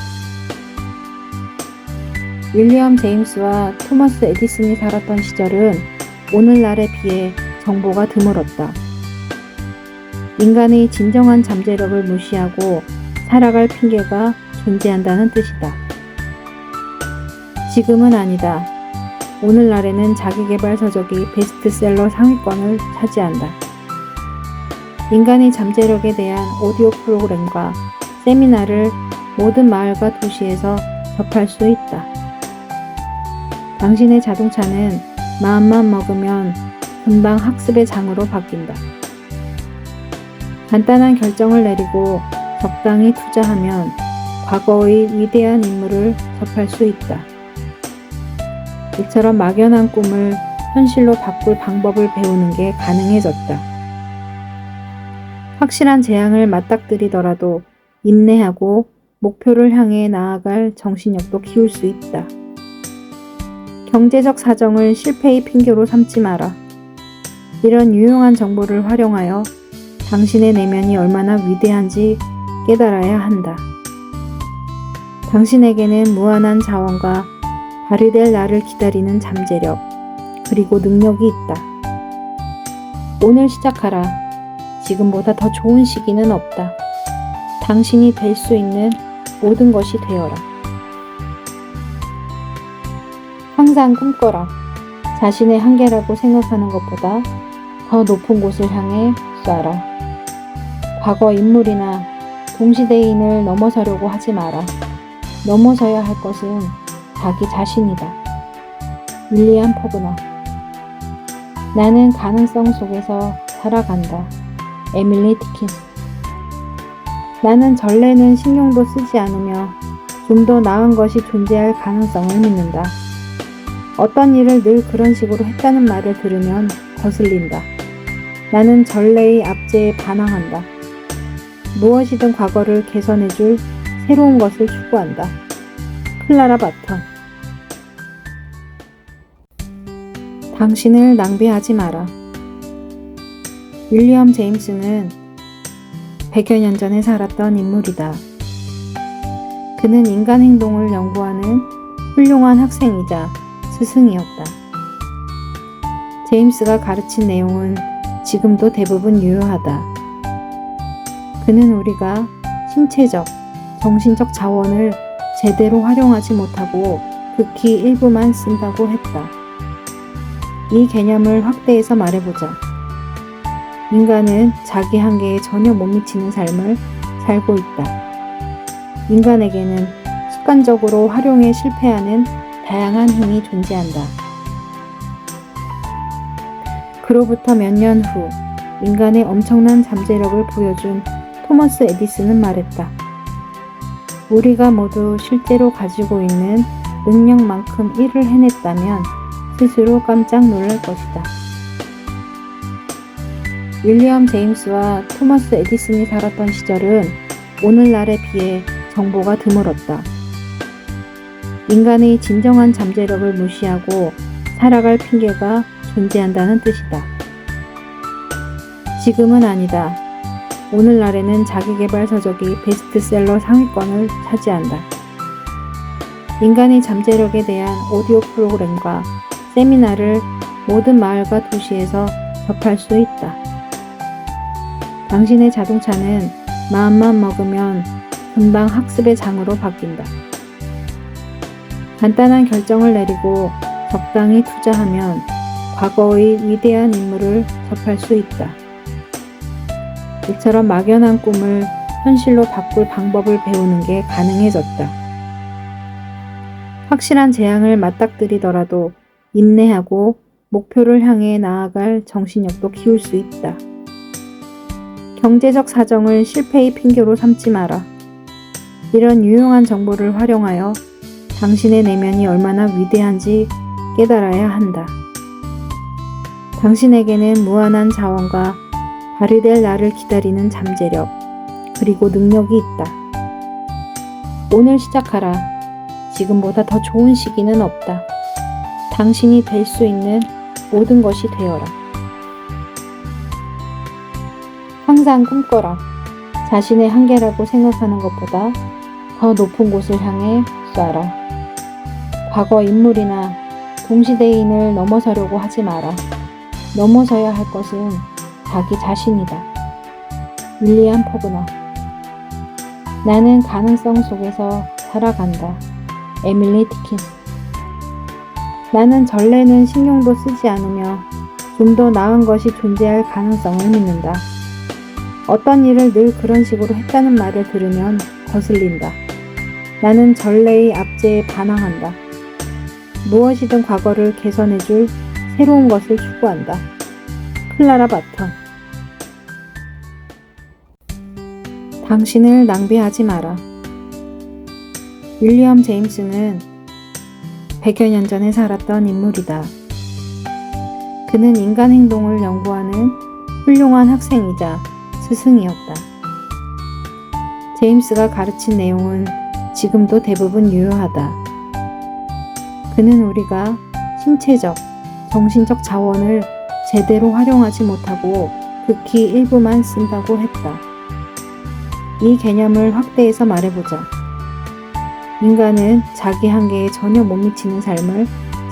윌리엄 제임스와 토머스 에디슨이 살았던 시절은 오늘날에 비해 정보가 드물었다. 인간의 진정한 잠재력을 무시하고 살아갈 핑계가 존재한다는 뜻이다. 지금은 아니다. 오늘날에는 자기계발 서적이 베스트셀러 상위권을 차지한다. 인간의 잠재력에 대한 오디오 프로그램과 세미나를 모든 마을과 도시에서 접할 수 있다. 당신의 자동차는 마음만 먹으면 금방 학습의 장으로 바뀐다. 간단한 결정을 내리고 적당히 투자하면 과거의 위대한 인물을 접할 수 있다. 이처럼 막연한 꿈을 현실로 바꿀 방법을 배우는 게 가능해졌다. 확실한 재앙을 맞닥뜨리더라도 인내하고 목표를 향해 나아갈 정신력도 키울 수 있다. 경제적 사정을 실패의 핑계로 삼지 마라. 이런 유용한 정보를 활용하여 당신의 내면이 얼마나 위대한지 깨달아야 한다. 당신에게는 무한한 자원과 발휘될 날을 기다리는 잠재력, 그리고 능력이 있다. 오늘 시작하라. 지금보다 더 좋은 시기는 없다. 당신이 될 수 있는 모든 것이 되어라. 항상 꿈꿔라. 자신의 한계라고 생각하는 것보다 더 높은 곳을 향해 쏴라. 과거 인물이나 동시대인을 넘어서려고 하지 마라. 넘어서야 할 것은 자기 자신이다. 윌리엄 포그너. 나는 가능성 속에서 살아간다. 에밀리 디킨스. 나는 전례는 신경도 쓰지 않으며 좀 더 나은 것이 존재할 가능성을 믿는다. 어떤 일을 늘 그런 식으로 했다는 말을 들으면 거슬린다. 나는 전례의 압제에 반항한다. 무엇이든 과거를 개선해줄 새로운 것을 추구한다. 클라라 바턴. 당신을 낭비하지 마라. 윌리엄 제임스는 100여 년 전에 살았던 인물이다. 그는 인간 행동을 연구하는 훌륭한 학생이자 스승이었다. 제임스가 가르친 내용은 지금도 대부분 유효하다. 그는 우리가 신체적, 정신적 자원을 제대로 활용하지 못하고 극히 일부만 쓴다고 했다. 이 개념을 확대해서 말해보자. 인간은 자기 한계에 전혀 못 미치는 삶을 살고 있다. 인간에게는 습관적으로 활용에 실패하는 다양한 힘이 존재한다. 그로부터 몇 년 후 인간의 엄청난 잠재력을 보여준 토머스 에디슨은 말했다. 우리가 모두 실제로 가지고 있는 능력만큼 일을 해냈다면 스스로 깜짝 놀랄 것이다. 윌리엄 제임스와 토머스 에디슨이 살았던 시절은 오늘날에 비해 정보가 드물었다. 인간의 진정한 잠재력을 무시하고 살아갈 핑계가 존재한다는 뜻이다. 지금은 아니다. 오늘날에는 자기계발 서적이 베스트셀러 상위권을 차지한다. 인간의 잠재력에 대한 오디오 프로그램과 세미나를 모든 마을과 도시에서 접할 수 있다. 당신의 자동차는 마음만 먹으면 금방 학습의 장으로 바뀐다. 간단한 결정을 내리고 적당히 투자하면 과거의 위대한 인물을 접할 수 있다. 이처럼 막연한 꿈을 현실로 바꿀 방법을 배우는 게 가능해졌다. 확실한 재앙을 맞닥뜨리더라도 인내하고 목표를 향해 나아갈 정신력도 키울 수 있다. 경제적 사정을 실패의 핑계로 삼지 마라. 이런 유용한 정보를 활용하여 당신의 내면이 얼마나 위대한지 깨달아야 한다. 당신에게는 무한한 자원과 발휘될 날을 기다리는 잠재력, 그리고 능력이 있다. 오늘 시작하라. 지금보다 더 좋은 시기는 없다. 당신이 될 수 있는 모든 것이 되어라. 항상 꿈꿔라. 자신의 한계라고 생각하는 것보다 더 높은 곳을 향해 쏴라. 과거 인물이나 동시대인을 넘어서려고 하지 마라. 넘어서야 할 것은 자기 자신이다. 윌리엄 포그너. 나는 가능성 속에서 살아간다. 에밀리 디킨스. 나는 전례는 신경도 쓰지 않으며 좀 더 나은 것이 존재할 가능성을 믿는다. 어떤 일을 늘 그런 식으로 했다는 말을 들으면 거슬린다. 나는 전례의 압제에 반항한다. 무엇이든 과거를 개선해줄 새로운 것을 추구한다. 클라라 바턴. 당신을 낭비하지 마라. 윌리엄 제임스는 100여 년 전에 살았던 인물이다. 그는 인간 행동을 연구하는 훌륭한 학생이자 스승이었다. 제임스가 가르친 내용은 지금도 대부분 유효하다. 그는 우리가 신체적, 정신적 자원을 제대로 활용하지 못하고 극히 일부만 쓴다고 했다. 이 개념을 확대해서 말해보자. 인간은 자기 한계에 전혀 못 미치는 삶을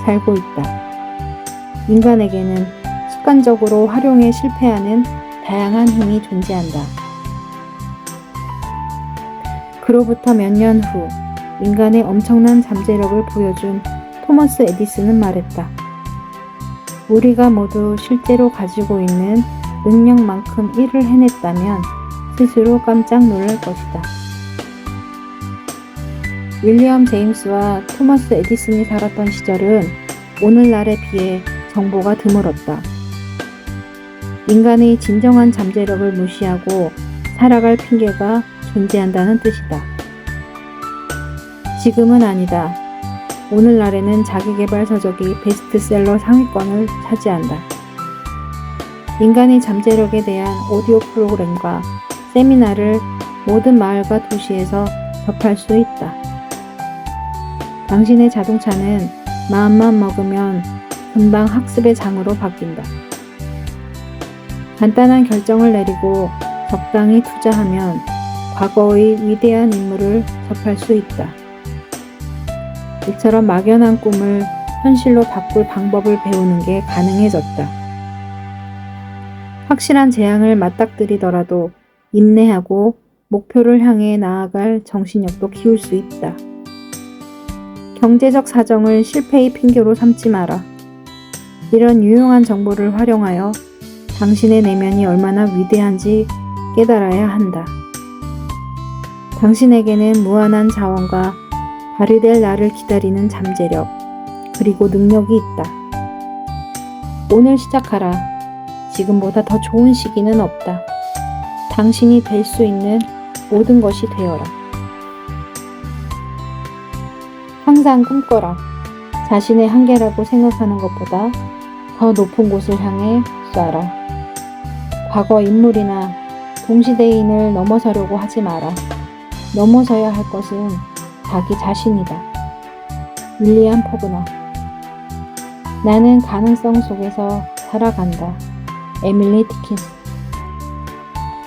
살고 있다. 인간에게는 습관적으로 활용에 실패하는 다양한 힘이 존재한다. 그로부터 몇 년 후 인간의 엄청난 잠재력을 보여준 토머스 에디슨은 말했다. 우리가 모두 실제로 가지고 있는 능력만큼 일을 해냈다면 스스로 깜짝 놀랄 것이다. 윌리엄 제임스와 토머스 에디슨이 살았던 시절은 오늘날에 비해 정보가 드물었다. 인간의 진정한 잠재력을 무시하고 살아갈 핑계가 존재한다는 뜻이다. 지금은 아니다. 오늘날에는 자기계발 서적이 베스트셀러 상위권을 차지한다. 인간의 잠재력에 대한 오디오 프로그램과 세미나를 모든 마을과 도시에서 접할 수 있다. 당신의 자동차는 마음만 먹으면 금방 학습의 장으로 바뀐다. 간단한 결정을 내리고 적당히 투자하면 과거의 위대한 인물을 접할 수 있다. 이처럼 막연한 꿈을 현실로 바꿀 방법을 배우는 게 가능해졌다. 확실한 재앙을 맞닥뜨리더라도 인내하고 목표를 향해 나아갈 정신력도 키울 수 있다. 경제적 사정을 실패의 핑계로 삼지 마라. 이런 유용한 정보를 활용하여 당신의 내면이 얼마나 위대한지 깨달아야 한다. 당신에게는 무한한 자원과 발휘될 날을 기다리는 잠재력, 그리고 능력이 있다. 오늘 시작하라. 지금보다 더 좋은 시기는 없다. 당신이 될 수 있는 모든 것이 되어라. 항상 꿈꿔라. 자신의 한계라고 생각하는 것보다 더 높은 곳을 향해 쏴라. 과거 인물이나 동시대인을 넘어서려고 하지 마라. 넘어서야 할 것은 자기 자신이다. 윌리엄 포그너. 나는 가능성 속에서 살아간다. 에밀리 디킨스.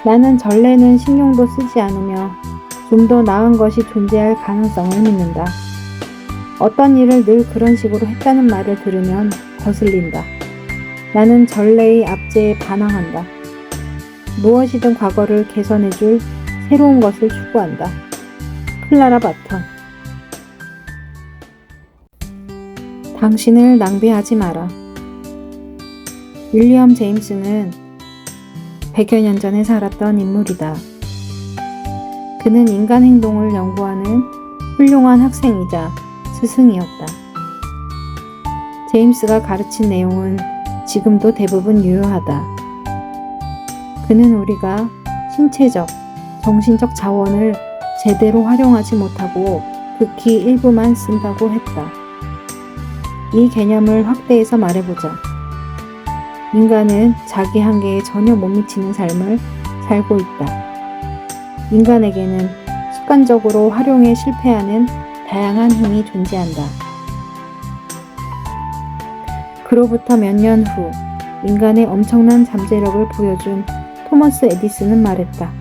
나는 전례는 신경도 쓰지 않으며 좀 더 나은 것이 존재할 가능성을 믿는다. 어떤 일을 늘 그런 식으로 했다는 말을 들으면 거슬린다. 나는 전례의 압제에 반항한다. 무엇이든 과거를 개선해줄 새로운 것을 추구한다. 클라라 바턴. 당신을 낭비하지 마라. 윌리엄 제임스는 100여 년 전에 살았던 인물이다. 그는 인간 행동을 연구하는 훌륭한 학생이자 스승이었다. 제임스가 가르친 내용은 지금도 대부분 유효하다. 그는 우리가 신체적, 정신적 자원을 제대로 활용하지 못하고 극히 일부만 쓴다고 했다. 이 개념을 확대해서 말해보자. 인간은 자기 한계에 전혀 못 미치는 삶을 살고 있다. 인간에게는 습관적으로 활용에 실패하는 다양한 힘이 존재한다. 그로부터 몇 년 후 인간의 엄청난 잠재력을 보여준 토머스 에디슨은 말했다.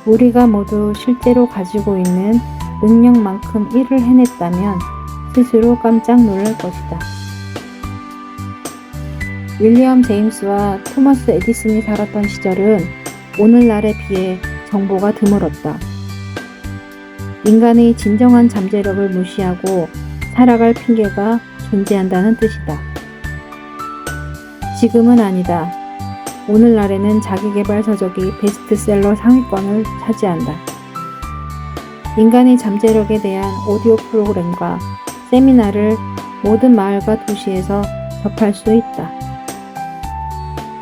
우리가 모두 실제로 가지고 있는 능력만큼 일을 해냈다면 스스로 깜짝 놀랄 것이다. 윌리엄 제임스와 토머스 에디슨이 살았던 시절은 오늘날에 비해 정보가 드물었다. 인간의 진정한 잠재력을 무시하고 살아갈 핑계가 존재한다는 뜻이다. 지금은 아니다. 오늘날에는 자기계발 서적이 베스트셀러 상위권을 차지한다. 인간의 잠재력에 대한 오디오 프로그램과 세미나를 모든 마을과 도시에서 접할 수 있다.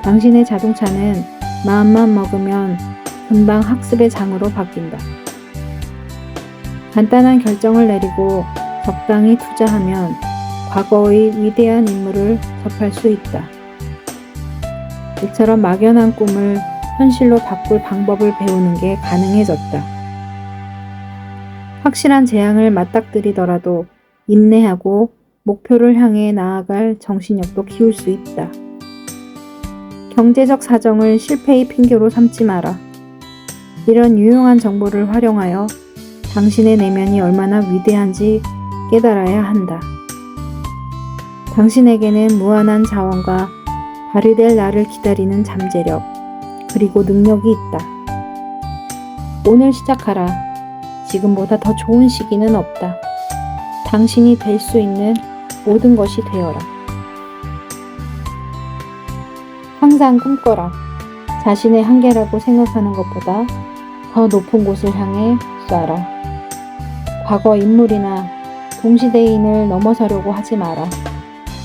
당신의 자동차는 마음만 먹으면 금방 학습의 장으로 바뀐다. 간단한 결정을 내리고 적당히 투자하면 과거의 위대한 인물을 접할 수 있다. 이처럼 막연한 꿈을 현실로 바꿀 방법을 배우는 게 가능해졌다. 확실한 재앙을 맞닥뜨리더라도 인내하고 목표를 향해 나아갈 정신력도 키울 수 있다. 경제적 사정을 실패의 핑계로 삼지 마라. 이런 유용한 정보를 활용하여 당신의 내면이 얼마나 위대한지 깨달아야 한다. 당신에게는 무한한 자원과 발휘될 날을 기다리는 잠재력, 그리고 능력이 있다. 오늘 시작하라. 지금보다 더 좋은 시기는 없다. 당신이 될 수 있는 모든 것이 되어라. 항상 꿈꿔라. 자신의 한계라고 생각하는 것보다 더 높은 곳을 향해 쏴라. 과거 인물이나 동시대인을 넘어서려고 하지 마라.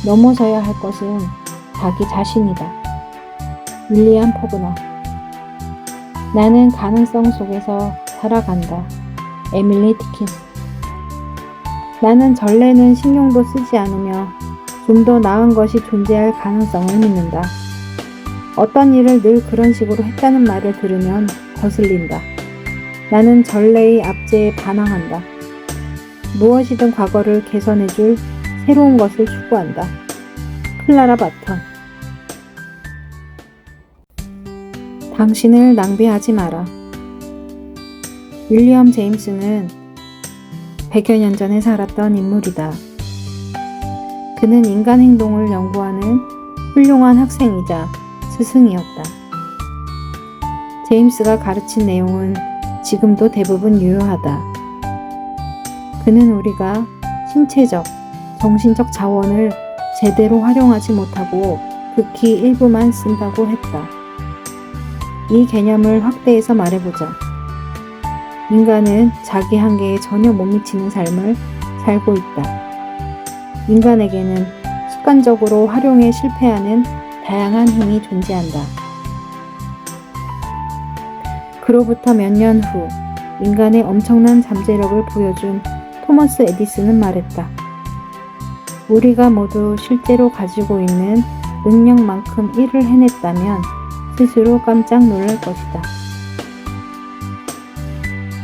넘어서야 할 것은 자기 자신이다. 윌리엄 포그너. 나는 가능성 속에서 살아간다. 에밀리 디킨스. 나는 전례는 신경도 쓰지 않으며 좀 더 나은 것이 존재할 가능성을 믿는다. 어떤 일을 늘 그런 식으로 했다는 말을 들으면 거슬린다. 나는 전례의 압제에 반항한다. 무엇이든 과거를 개선해줄 새로운 것을 추구한다. 클라라 바턴. 당신을 낭비하지 마라. 윌리엄 제임스는 100여 년 전에 살았던 인물이다. 그는 인간 행동을 연구하는 훌륭한 학생이자 스승이었다. 제임스가 가르친 내용은 지금도 대부분 유효하다. 그는 우리가 신체적, 정신적 자원을 제대로 활용하지 못하고 극히 일부만 쓴다고 했다. 이 개념을 확대해서 말해보자. 인간은 자기 한계에 전혀 못 미치는 삶을 살고 있다. 인간에게는 습관적으로 활용에 실패하는 다양한 힘이 존재한다. 그로부터 몇 년 후 인간의 엄청난 잠재력을 보여준 토머스 에디슨은 말했다. 우리가 모두 실제로 가지고 있는 능력만큼 일을 해냈다면 스스로 깜짝 놀랄 것이다.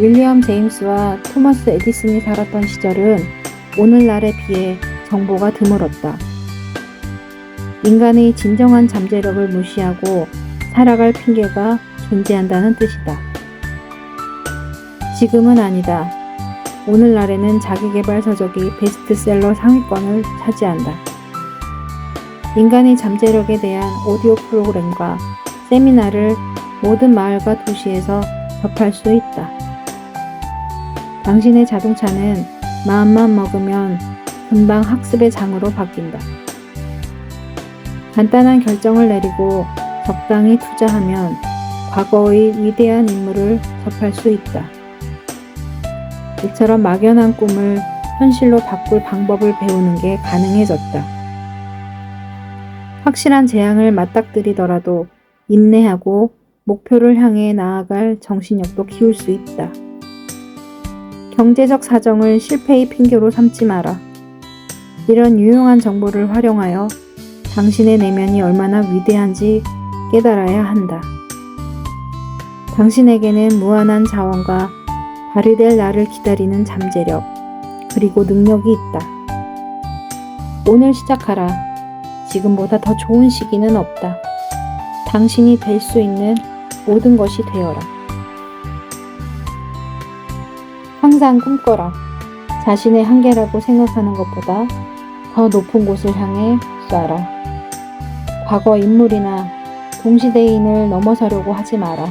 윌리엄 제임스와 토머스 에디슨이 살았던 시절은 오늘날에 비해 정보가 드물었다. 인간의 진정한 잠재력을 무시하고 살아갈 핑계가 존재한다는 뜻이다. 지금은 아니다. 오늘날에는 자기계발 서적이 베스트셀러 상위권을 차지한다. 인간의 잠재력에 대한 오디오 프로그램과 세미나를 모든 마을과 도시에서 접할 수 있다. 당신의 자동차는 마음만 먹으면 금방 학습의 장으로 바뀐다. 간단한 결정을 내리고 적당히 투자하면 과거의 위대한 인물을 접할 수 있다. 이처럼 막연한 꿈을 현실로 바꿀 방법을 배우는 게 가능해졌다. 확실한 재앙을 맞닥뜨리더라도 인내하고 목표를 향해 나아갈 정신력도 키울 수 있다. 경제적 사정을 실패의 핑계로 삼지 마라. 이런 유용한 정보를 활용하여 당신의 내면이 얼마나 위대한지 깨달아야 한다. 당신에게는 무한한 자원과 발휘될 날을 기다리는 잠재력, 그리고 능력이 있다. 오늘 시작하라. 지금보다 더 좋은 시기는 없다. 당신이 될 수 있는 모든 것이 되어라. 항상 꿈꿔라. 자신의 한계라고 생각하는 것보다 더 높은 곳을 향해 쏴라. 과거 인물이나 동시대인을 넘어서려고 하지 마라.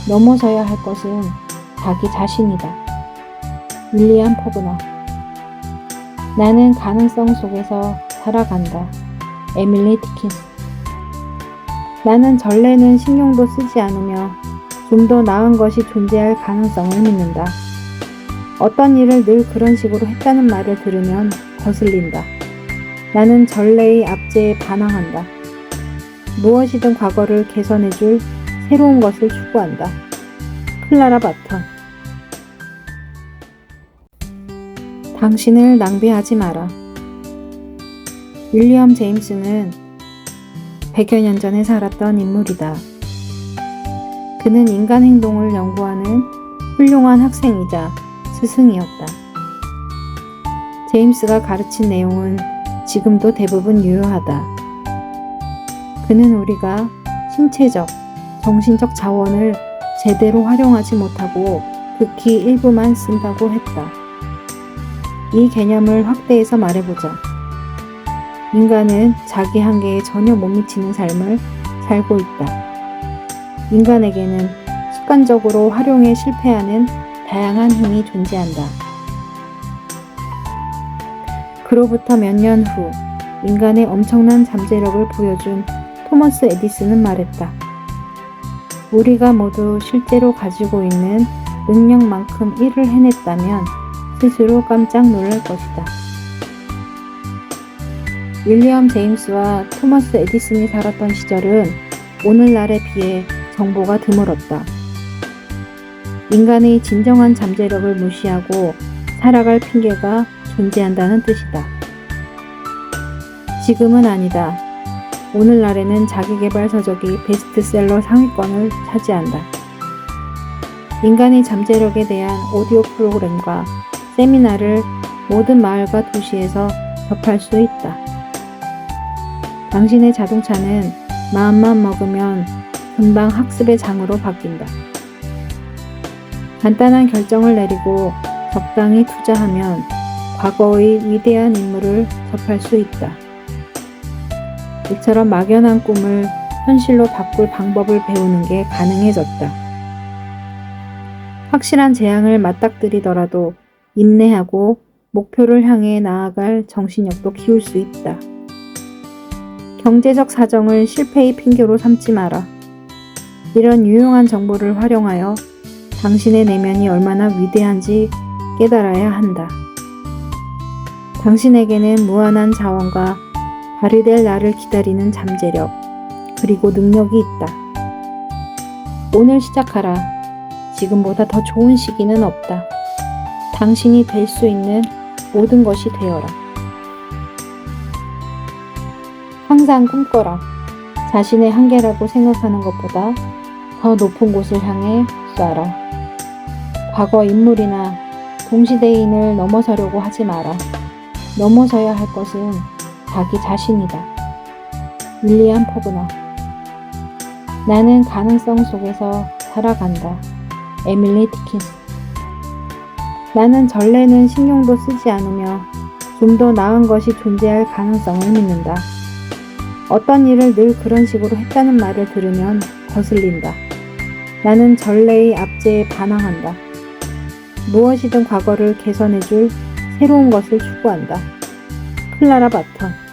넘어서야 할 것은 자기 자신이다. 윌리엄 포그너. 나는 가능성 속에서 살아간다. 에밀리 디킨스. 나는 전례는 신경도 쓰지 않으며 좀 더 나은 것이 존재할 가능성을 믿는다. 어떤 일을 늘 그런 식으로 했다는 말을 들으면 거슬린다. 나는 전례의 압제에 반항한다. 무엇이든 과거를 개선해줄 새로운 것을 추구한다. 클라라 바턴. 당신을 낭비하지 마라. 윌리엄 제임스는 100여 년 전에 살았던 인물이다. 그는 인간 행동을 연구하는 훌륭한 학생이자 스승이었다. 제임스가 가르친 내용은 지금도 대부분 유효하다. 그는 우리가 신체적, 정신적 자원을 제대로 활용하지 못하고 극히 일부만 쓴다고 했다. 이 개념을 확대해서 말해보자. 인간은 자기 한계에 전혀 못 미치는 삶을 살고 있다. 인간에게는 습관적으로 활용에 실패하는 다양한 힘이 존재한다. 그로부터 몇 년 후 인간의 엄청난 잠재력을 보여준 토머스 에디슨은 말했다. 우리가 모두 실제로 가지고 있는 능력만큼 일을 해냈다면 스스로 깜짝 놀랄 것이다. 윌리엄 제임스와 토머스 에디슨이 살았던 시절은 오늘날에 비해 정보가 드물었다. 인간의 진정한 잠재력을 무시하고 살아갈 핑계가 존재한다는 뜻이다. 지금은 아니다. 오늘날에는 자기계발 서적이 베스트셀러 상위권을 차지한다. 인간의 잠재력에 대한 오디오 프로그램과 세미나를 모든 마을과 도시에서 접할 수 있다. 당신의 자동차는 마음만 먹으면 금방 학습의 장으로 바뀐다. 간단한 결정을 내리고 적당히 투자하면 과거의 위대한 인물을 접할 수 있다. 이처럼 막연한 꿈을 현실로 바꿀 방법을 배우는 게 가능해졌다. 확실한 재앙을 맞닥뜨리더라도 인내하고 목표를 향해 나아갈 정신력도 키울 수 있다. 경제적 사정을 실패의 핑계로 삼지 마라. 이런 유용한 정보를 활용하여 당신의 내면이 얼마나 위대한지 깨달아야 한다. 당신에게는 무한한 자원과 발휘될 날을 기다리는 잠재력, 그리고 능력이 있다. 오늘 시작하라. 지금보다 더 좋은 시기는 없다. 당신이 될 수 있는 모든 것이 되어라. 항상 꿈꿔라. 자신의 한계라고 생각하는 것보다 더 높은 곳을 향해 쏴라. 과거 인물이나 동시대인을 넘어서려고 하지 마라. 넘어서야 할 것은 자기 자신이다. 윌리엄 포그너. 나는 가능성 속에서 살아간다. 에밀리 디킨스. 나는 전례는 신경도 쓰지 않으며 좀 더 나은 것이 존재할 가능성을 믿는다. 어떤 일을 늘 그런 식으로 했다는 말을 들으면 거슬린다. 나는 전례의 압제에 반항한다. 무엇이든 과거를 개선해줄 새로운 것을 추구한다. 클라라 바턴.